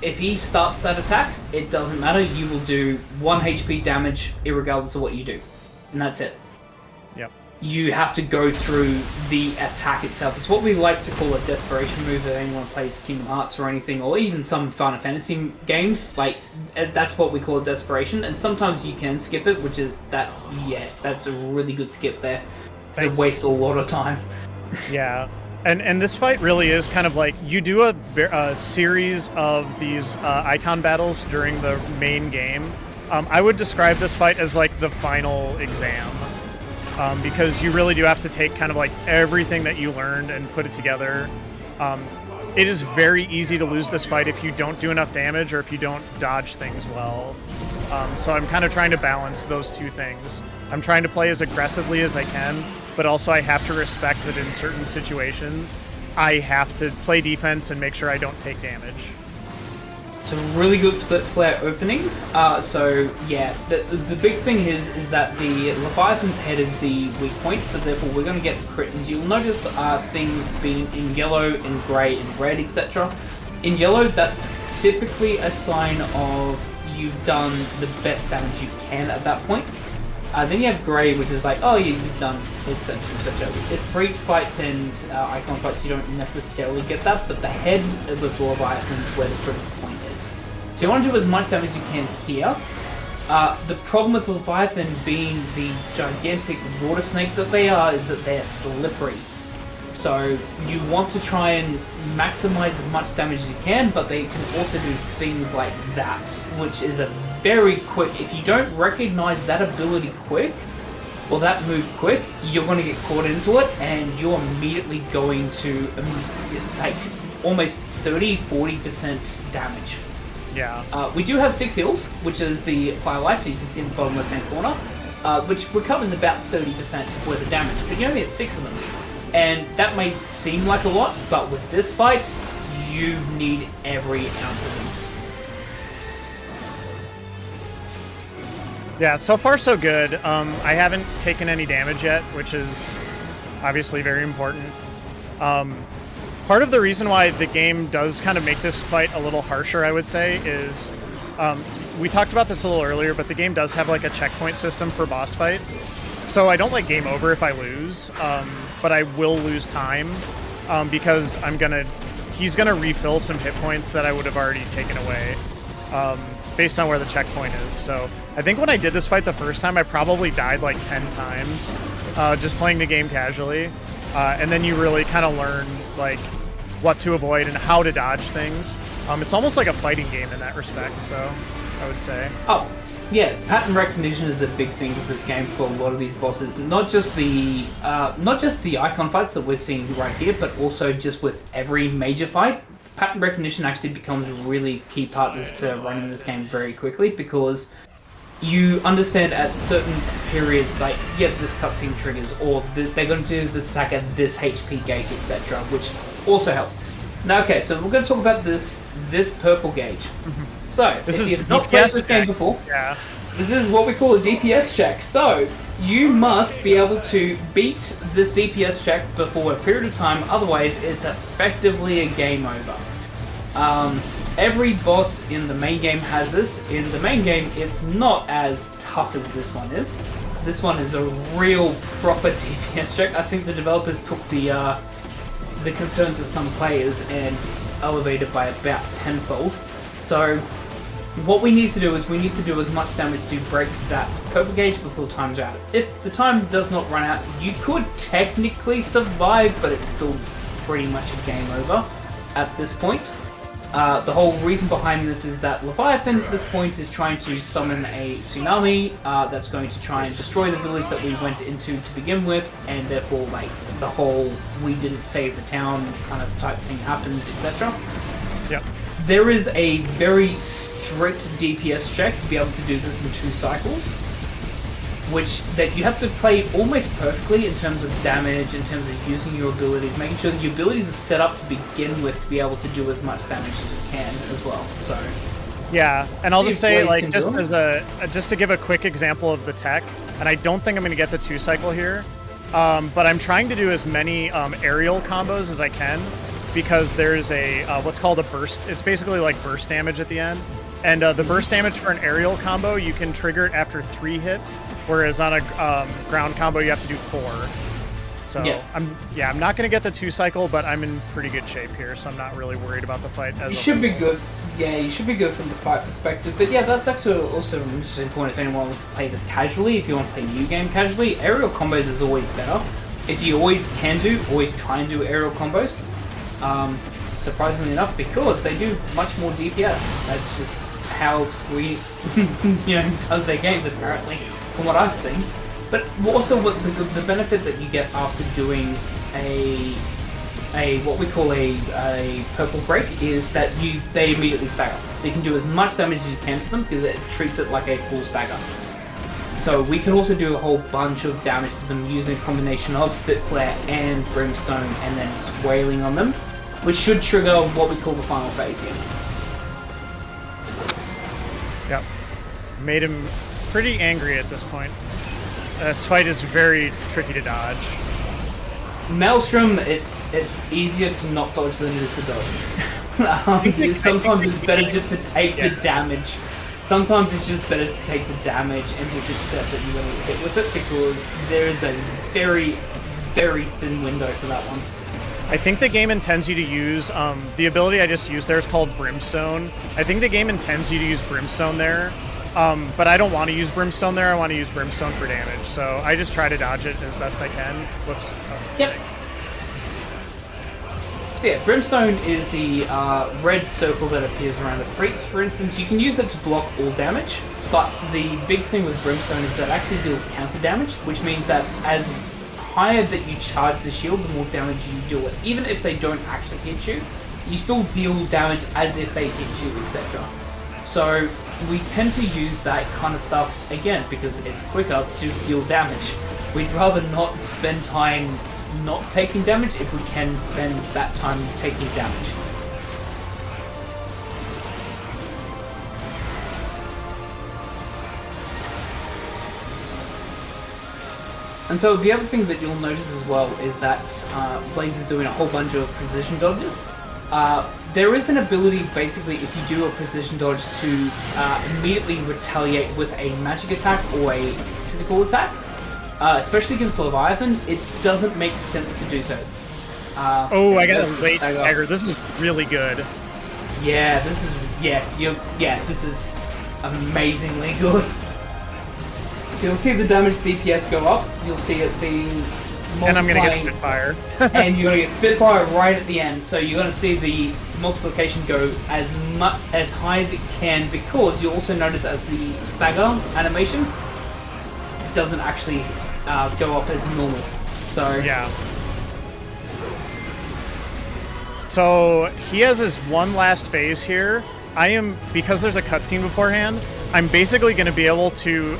if he starts that attack, it doesn't matter. You will do 1 HP damage irregardless of what you do, and that's it. Yep. You have to go through the attack itself. It's what we like to call a desperation move if anyone plays Kingdom Hearts or anything, or even some Final Fantasy games. Like, that's what we call a desperation, and sometimes you can skip it, which is, that's a really good skip there. It's a waste a lot of time. Yeah. And this fight really is kind of like, you do a series of these icon battles during the main game. I would describe this fight as like the final exam. Because you really do have to take kind of like everything that you learned and put it together. It is very easy to lose this fight if you don't do enough damage or if you don't dodge things well. So I'm kind of trying to balance those 2 things. I'm trying to play as aggressively as I can, but also I have to respect that in certain situations, I have to play defense and make sure I don't take damage. It's a really good Split Flare opening. So yeah, the big thing is that the Leviathan's head is the weak point, so therefore we're going to get crit. And you'll notice things being in yellow, in grey, and red, etc. In yellow, that's typically a sign of you've done the best damage you can at that point. Then you have grey, which is like, oh yeah, you've done etc. etc. If breach fights and icon fights, you don't necessarily get that, but the head of the Leviathan is where the critical point is. So you want to do as much damage as you can here. The problem with Leviathan being the gigantic water snake that they are is that they're slippery. So you want to try and maximize as much damage as you can, but they can also do things like that, which is a very quick. If you don't recognize that ability quick, or that move quick, you're going to get caught into it, and you're immediately going to take almost 30-40% damage. Yeah. We do have 6 heals, which is the firelight, so you can see in the bottom left-hand corner, which recovers about 30% worth of damage, but you only have 6 of them. And that may seem like a lot, but with this fight, you need every ounce of them. Yeah, so far so good. I haven't taken any damage yet, which is obviously very important. Part of the reason why the game does kind of make this fight a little harsher, I would say, is we talked about this a little earlier, but the game does have like a checkpoint system for boss fights. So I don't like game over if I lose, but I will lose time because he's gonna refill some hit points that I would have already taken away based on where the checkpoint is. So I think when I did this fight the first time, I probably died like 10 times just playing the game casually. And then you really kind of learn like what to avoid and how to dodge things. It's almost like a fighting game in that respect, so I would say. Oh, yeah, pattern recognition is a big thing with this game for a lot of these bosses. Not just the icon fights that we're seeing right here, but also just with every major fight. Pattern recognition actually becomes a really key part to running this game very quickly, because you understand at certain periods, like, yeah, this cutscene triggers, or they're going to do this attack at this HP gauge, etc., which also helps. Now, okay, so we're going to talk about this purple gauge. So, if you've not played this game before, this is what we call a DPS check. So, you must be able to beat this DPS check before a period of time, otherwise it's effectively a game over. Every boss in the main game has this. In the main game, it's not as tough as this one is. This one is a real proper DPS check. I think the developers took the concerns of some players and elevated by about tenfold. So what we need to do is we need to do as much damage to break that purple gauge before time's out. If the time does not run out, you could technically survive, but it's still pretty much a game over at this point. The whole reason behind this is that Leviathan at this point is trying to summon a tsunami that's going to try and destroy the village that we went into to begin with, and therefore like the whole we didn't save the town kind of type thing happens, etc. Yep. There is a very strict DPS check to be able to do this in 2 cycles, which that you have to play almost perfectly in terms of damage, in terms of using your abilities, making sure that your abilities are set up to begin with to be able to do as much damage as you can as well. So yeah, and I'll just say, like, just to give a quick example of the tech, and I don't think I'm going to get the 2 cycle here, but I'm trying to do as many aerial combos as I can, because there's a what's called a burst. It's basically like burst damage at the end. And the burst damage for an aerial combo, you can trigger it after 3 hits, whereas on a ground combo, you have to do 4. So yeah. I'm not going to get the 2 cycle, but I'm in pretty good shape here, so I'm not really worried about the fight. You should be good. Yeah, you should be good from the fight perspective. But yeah, that's actually also an interesting point if anyone wants to play this casually. If you want to play new game casually, aerial combos is always better. If you always try and do aerial combos. Surprisingly enough, because they do much more DPS. That's just how Squeeze does their games, apparently, from what I've seen. But also what the benefit that you get after doing a what we call a purple break is that they immediately stagger. So you can do as much damage as you can to them because it treats it like a full stagger. So we can also do a whole bunch of damage to them using a combination of Spit Flare and Brimstone, and then just wailing on them, which should trigger what we call the final phase here. Yep. Made him pretty angry at this point. This fight is very tricky to dodge. Maelstrom, it's easier to not dodge than it is to dodge. Sometimes it's better just to take the damage. Sometimes it's just better to take the damage and just accept that you're going to get hit with it, because there is a very, very thin window for that one. I think the game intends you to use the ability I just used there is called Brimstone. I think the game intends you to use Brimstone there, but I don't want to use Brimstone there. I want to use Brimstone for damage, so I just try to dodge it as best I can. Whoops. Yep. So yeah, Brimstone is the red circle that appears around the freaks. For instance, you can use it to block all damage, but the big thing with Brimstone is that it actually deals counter damage, which means that as higher that you charge the shield, the more damage you do it. Even if they don't actually hit you, you still deal damage as if they hit you, etc. So we tend to use that kind of stuff, again, because it's quicker to deal damage. We'd rather not spend time not taking damage if we can spend that time taking damage. And so the other thing that you'll notice as well is that Blaze is doing a whole bunch of precision dodges. There is an ability, basically, if you do a precision dodge, to immediately retaliate with a magic attack or a physical attack. Especially against Leviathan, it doesn't make sense to do so. Oh, I got a late dagger. This is really good. Yeah, this is this is amazingly good. You'll see the damage DPS go up. You'll see it being And I'm gonna get Spitfire. and you're gonna get Spitfire right at the end. So you're gonna see the multiplication go as high as it can, because you also notice as the stagger animation doesn't actually go up as normal. So yeah. So he has his one last phase here. Because there's a cutscene beforehand, I'm basically going to be able to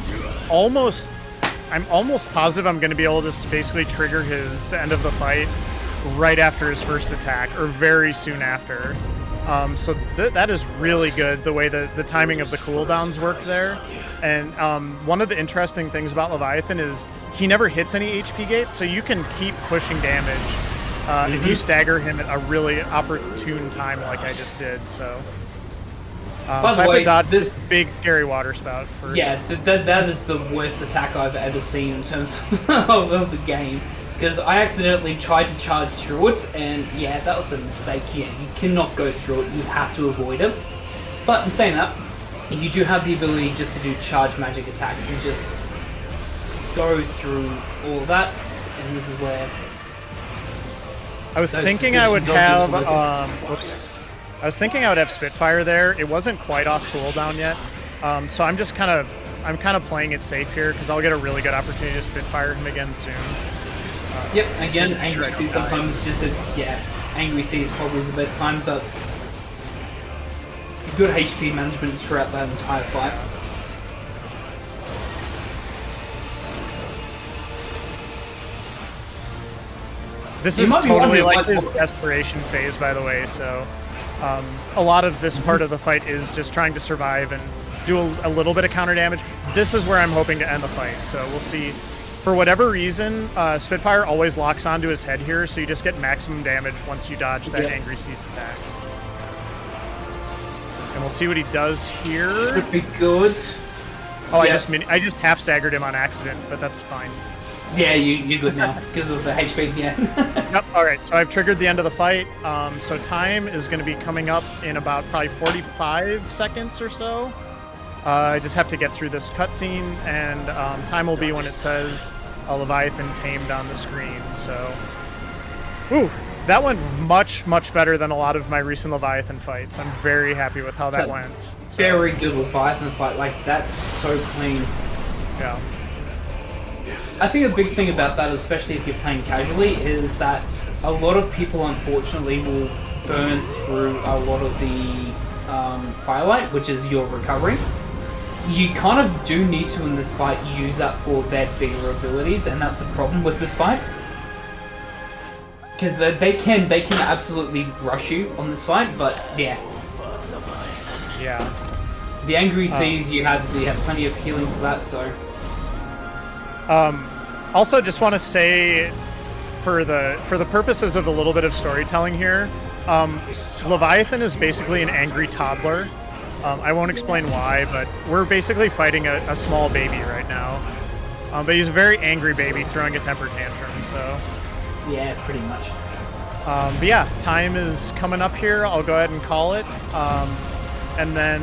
I'm almost positive I'm going to be able to just basically trigger the end of the fight right after his first attack, or very soon after. So that is really good, the way the timing of the cooldowns work there. And one of the interesting things about Leviathan is he never hits any HP gates, so you can keep pushing damage if you stagger him at a really opportune time like I just did. So, so I have to dodge this big scary water spout first. Yeah, that is the worst attack I've ever seen in terms of the game. Because I accidentally tried to charge through it, and yeah, that was a mistake. Yeah, you cannot go through it, you have to avoid it. But in saying that, you do have the ability just to do charge magic attacks and just go through all of that, and this is where... I was thinking I would have, I was thinking I would have Spitfire there. It wasn't quite off cooldown yet, so I'm just kind of playing it safe here, because I'll get a really good opportunity to Spitfire him again soon. Yep, again, Angry Sea sometimes Angry Sea is probably the best time, but good HP management throughout that entire fight. This is totally like his desperation phase, by the way, so a lot of this part of the fight is just trying to survive and do a little bit of counter damage. This is where I'm hoping to end the fight, so we'll see. For whatever reason, Spitfire always locks onto his head here, so you just get maximum damage once you dodge that Angry Sea's attack. And we'll see what he does here. Should be good. Oh, I just half staggered him on accident, but that's fine. Yeah, you're good now because of the HP. Yeah. Yep. All right. So I've triggered the end of the fight. So time is going to be coming up in about probably 45 seconds or so. I just have to get through this cutscene, and time will be when it says Leviathan tamed on the screen. So, ooh, that went much, much better than a lot of my recent Leviathan fights. I'm very happy with how that went. So, very good Leviathan fight. Like, that's so clean. Yeah. I think a big thing about that, especially if you're playing casually, is that a lot of people, unfortunately, will burn through a lot of the Firelight, which is your recovery. You kind of do need to, in this fight, use that for their bigger abilities, and that's the problem with this fight. Because they can absolutely rush you on this fight, but yeah. Yeah. The Angry Seas, you have plenty of healing for that, so... Also, just want to say, for the purposes of a little bit of storytelling here, Leviathan is basically an angry toddler. I won't explain why, but we're basically fighting a small baby right now. But he's a very angry baby throwing a temper tantrum, so... Yeah, pretty much. But yeah, time is coming up here. I'll go ahead and call it. And then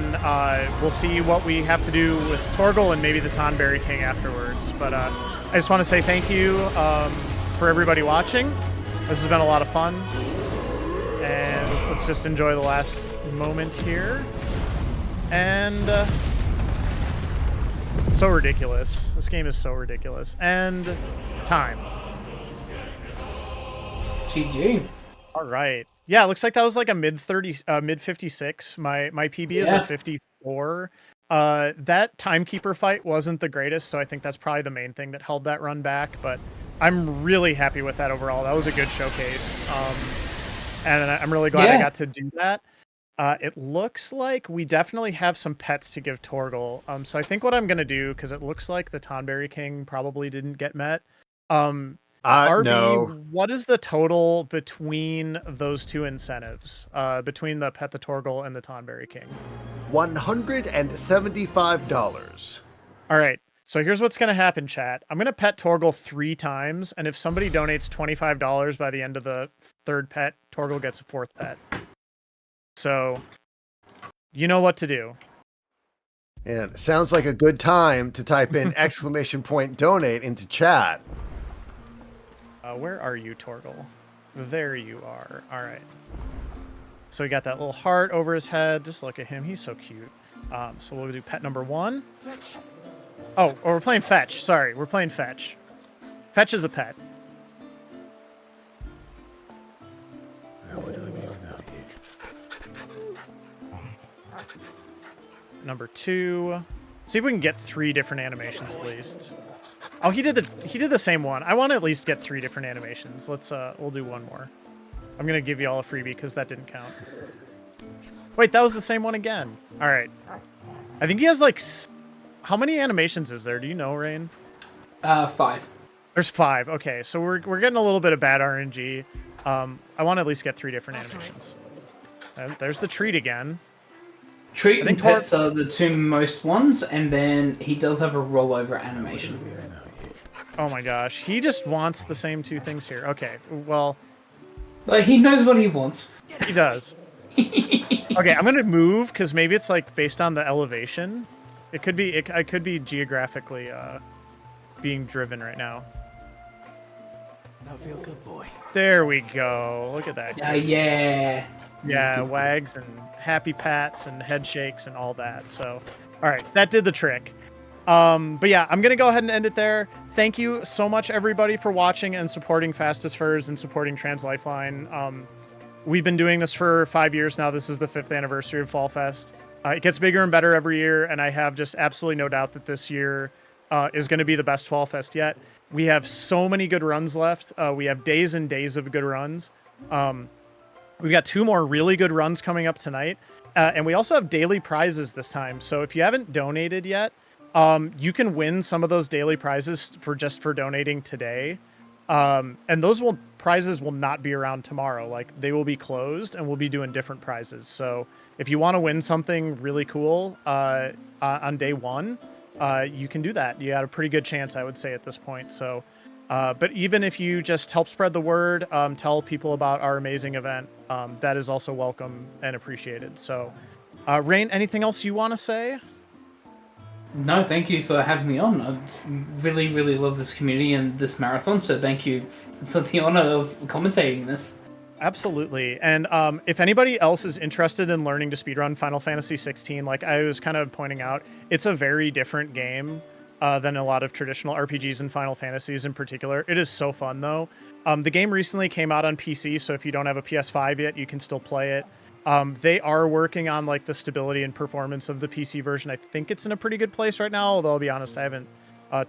we'll see what we have to do with Torgal and maybe the Tonberry King afterwards. But I just want to say thank you for everybody watching. This has been a lot of fun. And let's just enjoy the last moment here. And so ridiculous. This game is so ridiculous. And time. GG. All right. Yeah, it looks like that was like a mid 56. My PB is a 54. That timekeeper fight wasn't the greatest, so I think that's probably the main thing that held that run back, but I'm really happy with that overall. That was a good showcase. And I'm really glad I got to do that. It looks like we definitely have some pets to give Torgal. So I think what I'm going to do, because it looks like the Tonberry King probably didn't get met. RB, No. what is the total between those two incentives? Between the Pet the Torgal and the Tonberry King? $175. All right. So here's what's going to happen, chat. I'm going to pet Torgal 3 times, and if somebody donates $25 by the end of the 3rd pet, Torgal gets a 4th pet. So, you know what to do. And it sounds like a good time to type in ! Donate into chat. Where are you, Torgal? There you are. All right. So we got that little heart over his head. Just look at him. He's so cute. So we'll do pet number 1. Fetch. Oh, we're playing fetch. Sorry, we're playing fetch. Fetch is a pet. How would I be without you? Number 2. See if we can get 3 different animations at least. Oh, he did the same one. I want to at least get 3 different animations. Let's we'll do one more. I'm gonna give you all a freebie because that didn't count. Wait, that was the same one again. All right. I think he has like how many animations is there? Do you know, Rain? 5. There's 5. Okay, so we're getting a little bit of bad RNG. I want to at least get 3 different animations. And there's the treat again. Treat and pets are the 2 most ones, and then he does have a rollover animation. Oh my gosh, he just wants the same 2 things here. Okay, well, But he knows what he wants. he does. Okay, I'm gonna move because maybe it's like based on the elevation. It could be. I could be geographically being driven right now. Now feel good, boy. There we go. Look at that. Yeah. Yeah, wags and happy pats and head shakes and all that. So, all right, that did the trick. But yeah, I'm gonna go ahead and end it there. Thank you so much, everybody, for watching and supporting Fastest Furs and supporting Trans Lifeline. We've been doing this for 5 years now. This is the 5th anniversary of Fall Fest. It gets bigger and better every year, and I have just absolutely no doubt that this year is going to be the best Fall Fest yet. We have so many good runs left. We have days and days of good runs. We've got 2 more really good runs coming up tonight, and we also have daily prizes this time. So if you haven't donated yet, you can win some of those daily prizes for donating today. And those prizes will not be around tomorrow. Like, they will be closed and we'll be doing different prizes. So if you want to win something really cool on day 1, you can do that. You got a pretty good chance, I would say, at this point. So, but even if you just help spread the word, tell people about our amazing event, that is also welcome and appreciated. So, Rain, anything else you want to say? No, thank you for having me on. I really, really love this community and this marathon, so thank you for the honor of commentating this. Absolutely. And if anybody else is interested in learning to speedrun Final Fantasy 16, like I was kind of pointing out, it's a very different game than a lot of traditional RPGs and Final Fantasies in particular. It is so fun, though. The game recently came out on PC, so if you don't have a PS5 yet, you can still play it. They are working on like the stability and performance of the PC version. I think it's in a pretty good place right now, although I'll be honest, I haven't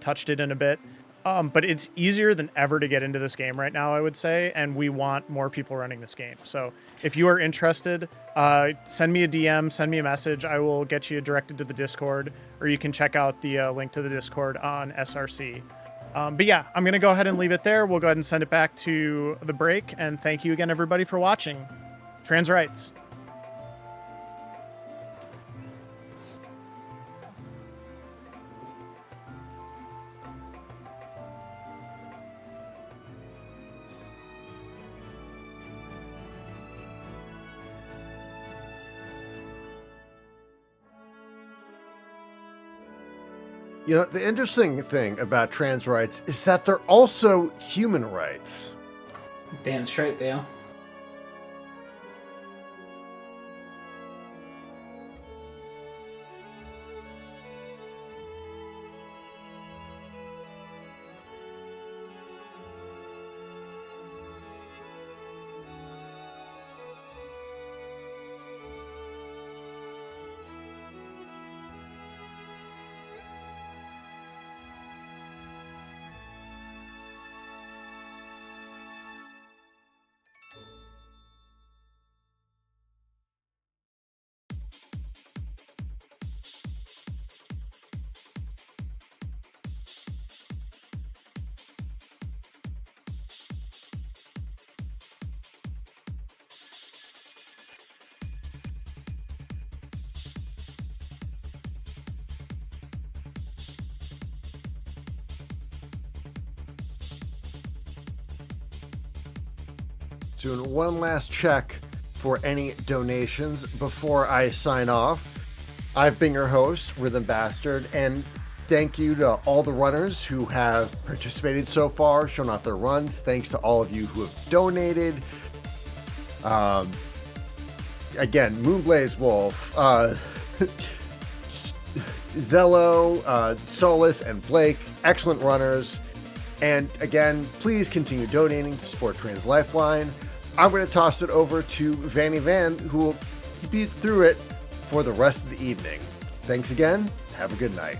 touched it in a bit. But it's easier than ever to get into this game right now, I would say, and we want more people running this game. So if you are interested, send me a DM, send me a message. I will get you directed to the Discord, or you can check out the link to the Discord on SRC. But yeah, I'm going to go ahead and leave it there. We'll go ahead and send it back to the break, and thank you again, everybody, for watching. Trans rights. You know, the interesting thing about trans rights is that they're also human rights. Damn straight they are. Doing one last check for any donations before I sign off. I've been your host, Rhythm Bastard, and thank you to all the runners who have participated so far, shown off their runs. Thanks to all of you who have donated. Again, moonblazewolf, Zello, Solus, and Blake, excellent runners. And again, please continue donating to support Trans Lifeline. I'm going to toss it over to Vanny Van, who will keep you through it for the rest of the evening. Thanks again. Have a good night.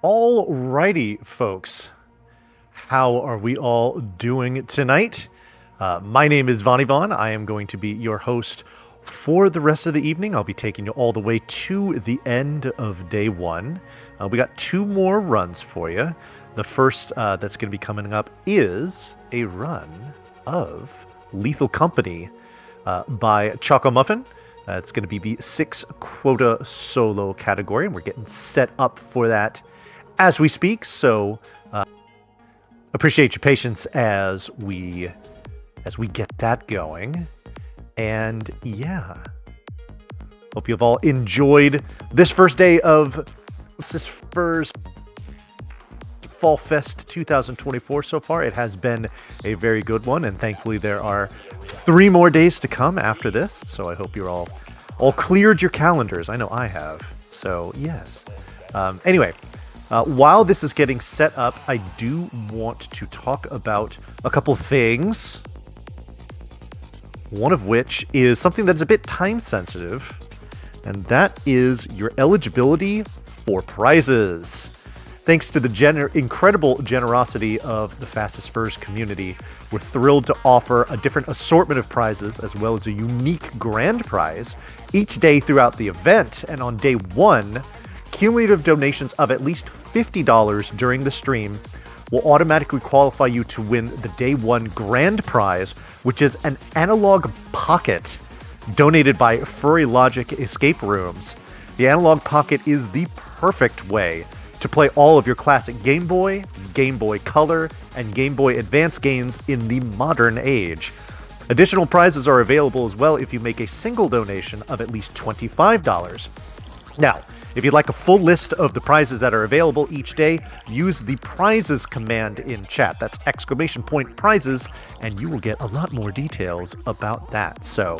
Alrighty, folks. How are we all doing tonight? My name is Vonnie Vaughn. I am going to be your host for the rest of the evening. I'll be taking you all the way to the end of day one. We got 2 more runs for you. The first that's going to be coming up is a run of Lethal Company by Choco Muffin. It's going to be the 6 quota solo category, and we're getting set up for that as we speak. So appreciate your patience as we get that going. And yeah, hope you've all enjoyed this first day of this first Fall Fest 2024 so far. It has been a very good one, and thankfully there are 3 more days to come after this. So I hope you're all cleared your calendars. I know I have. So yes. Anyway, while this is getting set up, I do want to talk about a couple things. One of which is something that's a bit time sensitive, and that is your eligibility for prizes. Thanks to the incredible generosity of the Fastest Furs community, we're thrilled to offer a different assortment of prizes as well as a unique grand prize each day throughout the event. And on day 1, cumulative donations of at least $50 during the stream will automatically qualify you to win the day 1 grand prize, which is an analog pocket donated by Furry Logic Escape Rooms. The analog pocket is the perfect way to play all of your classic Game Boy, Game Boy Color, and Game Boy Advance games in the modern age. Additional prizes are available as well if you make a single donation of at least $25. Now, if you'd like a full list of the prizes that are available each day, use the prizes command in chat. That's !prizes, and you will get a lot more details about that. So,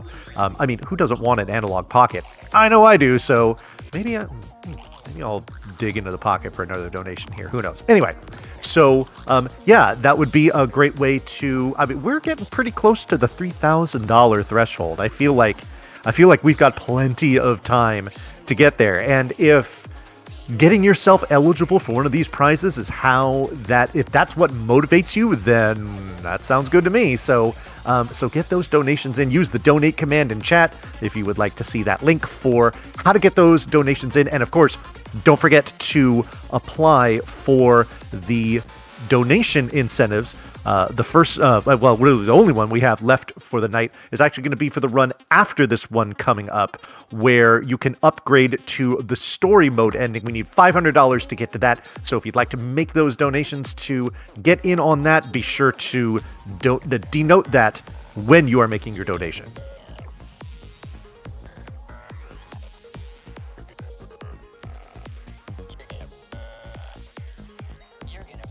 who doesn't want an analog pocket? I know I do, so maybe I'll dig into the pocket for another donation here. Who knows? Anyway, so, that would be a great way to... we're getting pretty close to the $3,000 threshold. I feel like we've got plenty of time to get there. And if getting yourself eligible for one of these prizes is if that's what motivates you, then that sounds good to me. So get those donations in. Use the donate command in chat if you would like to see that link for how to get those donations in. And of course, don't forget to apply for the donation incentives. Really the only one we have left for the night is actually going to be for the run after this one coming up, where you can upgrade to the story mode ending. We need $500 to get to that. So if you'd like to make those donations to get in on that, be sure to denote that when you are making your donation.